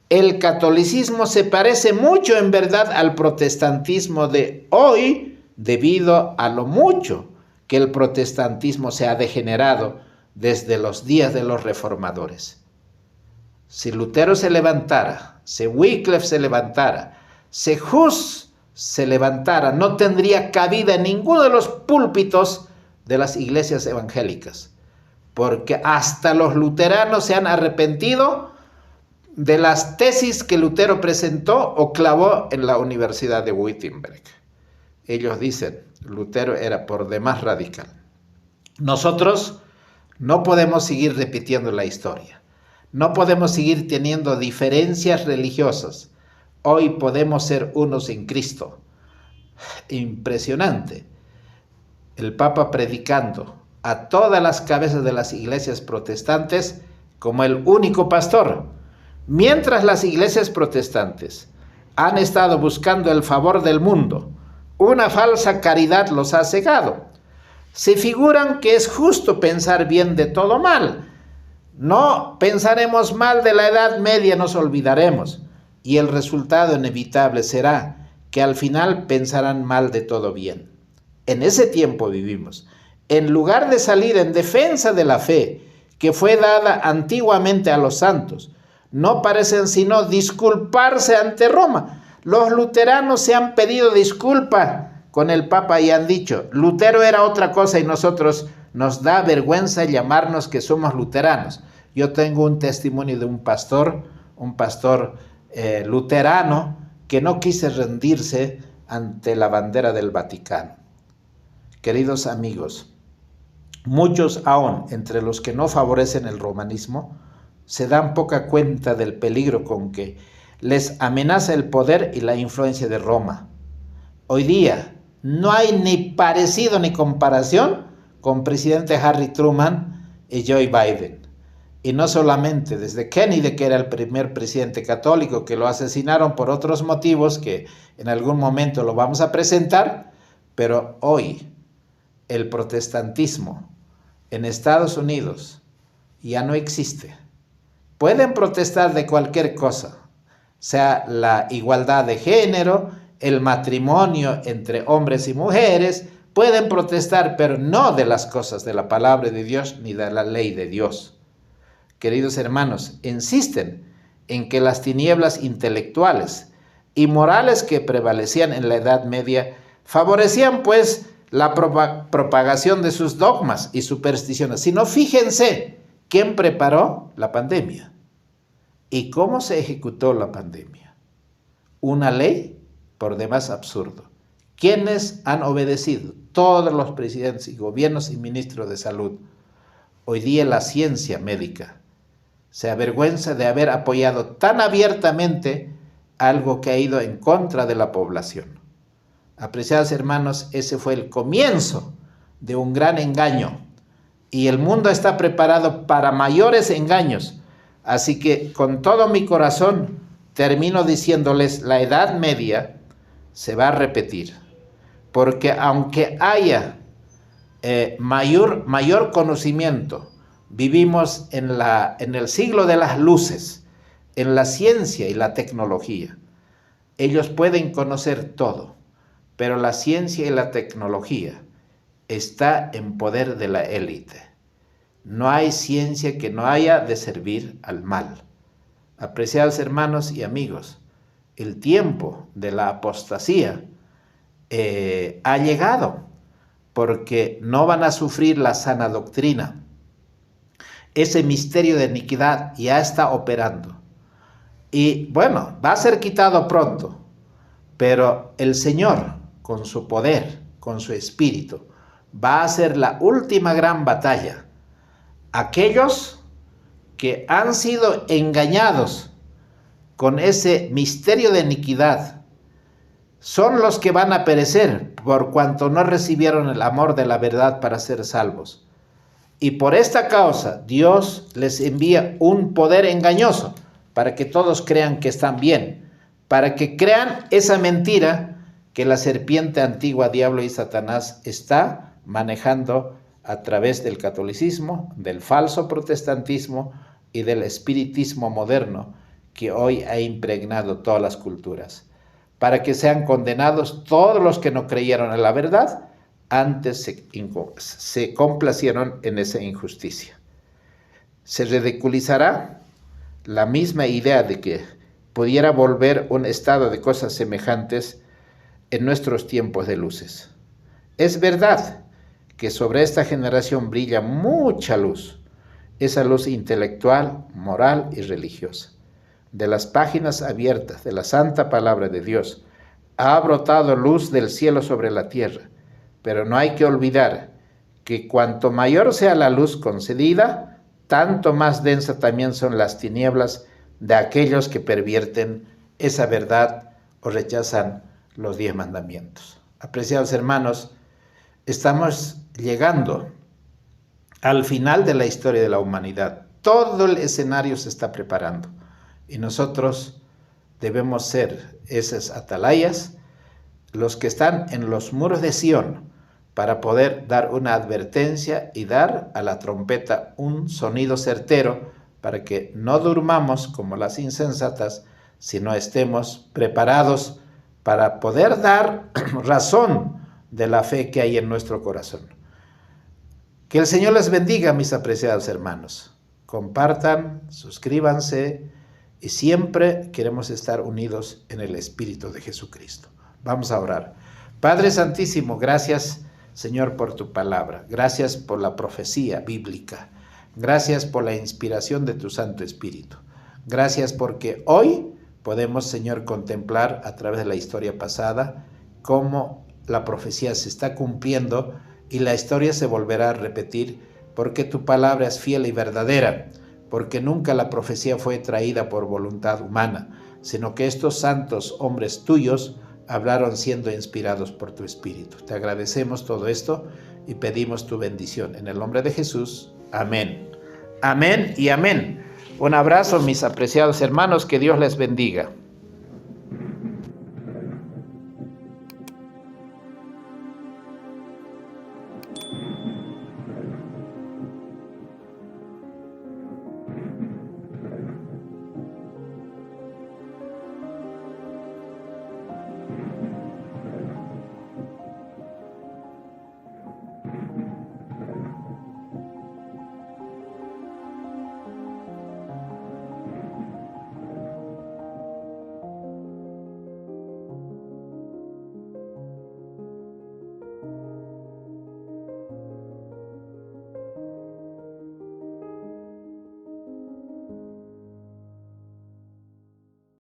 [SPEAKER 1] El catolicismo se parece mucho en verdad al protestantismo de hoy debido a lo mucho que el protestantismo se ha degenerado desde los días de los reformadores. Si Lutero se levantara, si Wycliffe se levantara, si Hus se levantara, no tendría cabida en ninguno de los púlpitos de las iglesias evangélicas, porque hasta los luteranos se han arrepentido de las tesis que Lutero presentó o clavó en la Universidad de Wittenberg. Ellos dicen, Lutero era por demás radical. Nosotros no podemos seguir repitiendo la historia. No podemos seguir teniendo diferencias religiosas. Hoy podemos ser unos en Cristo. Impresionante. El Papa predicando a todas las cabezas de las iglesias protestantes como el único pastor. Mientras las iglesias protestantes han estado buscando el favor del mundo, una falsa caridad los ha cegado. Se figuran que es justo pensar bien de todo mal. No pensaremos mal de la Edad Media, nos olvidaremos. Y el resultado inevitable será que al final pensarán mal de todo bien. En ese tiempo vivimos. En lugar de salir en defensa de la fe que fue dada antiguamente a los santos, no parecen sino disculparse ante Roma. Los luteranos se han pedido disculpa con el Papa y han dicho, Lutero era otra cosa y nosotros nos da vergüenza llamarnos que somos luteranos. Yo tengo un testimonio de un pastor luterano que no quiso rendirse ante la bandera del Vaticano. Queridos amigos, muchos aún entre los que no favorecen el romanismo se dan poca cuenta del peligro con que les amenaza el poder y la influencia de Roma. Hoy día no hay ni parecido ni comparación con presidente Harry Truman y Joe Biden. Y no solamente desde Kennedy, que era el primer presidente católico, que lo asesinaron por otros motivos que en algún momento lo vamos a presentar, pero hoy el protestantismo en Estados Unidos ya no existe. Pueden protestar de cualquier cosa. sea la igualdad de género, el matrimonio entre hombres y mujeres. Pueden protestar, pero no de las cosas de la palabra de Dios ni de la ley de Dios. Queridos hermanos, insisten en que las tinieblas intelectuales y morales que prevalecían en la Edad Media favorecían pues la propagación de sus dogmas y supersticiones. Sino fíjense quién preparó la pandemia y cómo se ejecutó la pandemia. Una ley por demás absurdo. ¿Quiénes han obedecido? Todos los presidentes y gobiernos y ministros de salud. Hoy día la ciencia médica se avergüenza de haber apoyado tan abiertamente algo que ha ido en contra de la población. Apreciados hermanos, ese fue el comienzo de un gran engaño y el mundo está preparado para mayores engaños. Así que con todo mi corazón termino diciéndoles, la Edad Media se va a repetir, porque aunque haya mayor conocimiento, vivimos en el siglo de las luces, en la ciencia y la tecnología. Ellos pueden conocer todo, pero la ciencia y la tecnología está en poder de la élite. No hay ciencia que no haya de servir al mal. Apreciados hermanos y amigos, el tiempo de la apostasía ha llegado, porque no van a sufrir la sana doctrina. Ese misterio de iniquidad ya está operando. Y bueno, va a ser quitado pronto, pero el Señor, con su poder, con su espíritu, va a hacer la última gran batalla. Aquellos que han sido engañados con ese misterio de iniquidad son los que van a perecer por cuanto no recibieron el amor de la verdad para ser salvos. Y por esta causa Dios les envía un poder engañoso para que todos crean que están bien, para que crean esa mentira que la serpiente antigua, diablo y Satanás, está manejando a través del catolicismo, del falso protestantismo y del espiritismo moderno que hoy ha impregnado todas las culturas, para que sean condenados todos los que no creyeron en la verdad, antes se complacieron en esa injusticia. Se ridiculizará la misma idea de que pudiera volver un estado de cosas semejantes en nuestros tiempos de luces. Es verdad que sobre esta generación brilla mucha luz, esa luz intelectual, moral y religiosa. De las páginas abiertas de la santa palabra de Dios ha brotado luz del cielo sobre la tierra, pero no hay que olvidar que cuanto mayor sea la luz concedida, tanto más densa también son las tinieblas de aquellos que pervierten esa verdad o rechazan los 10 mandamientos. Apreciados hermanos, estamos llegando al final de la historia de la humanidad. Todo el escenario se está preparando y nosotros debemos ser esas atalayas, los que están en los muros de Sión, para poder dar una advertencia y dar a la trompeta un sonido certero para que no durmamos como las insensatas, sino estemos preparados para poder dar razón de la fe que hay en nuestro corazón. Que el Señor les bendiga, mis apreciados hermanos. Compartan, suscríbanse y siempre queremos estar unidos en el Espíritu de Jesucristo. Vamos a orar. Padre Santísimo, gracias, Señor, por tu palabra. Gracias por la profecía bíblica. Gracias por la inspiración de tu Santo Espíritu. Gracias porque hoy podemos, Señor, contemplar a través de la historia pasada cómo la profecía se está cumpliendo y la historia se volverá a repetir porque tu palabra es fiel y verdadera, porque nunca la profecía fue traída por voluntad humana, sino que estos santos hombres tuyos hablaron siendo inspirados por tu Espíritu. Te agradecemos todo esto y pedimos tu bendición. En el nombre de Jesús. Amén. Amén y amén. Un abrazo, mis apreciados hermanos. Que Dios les bendiga.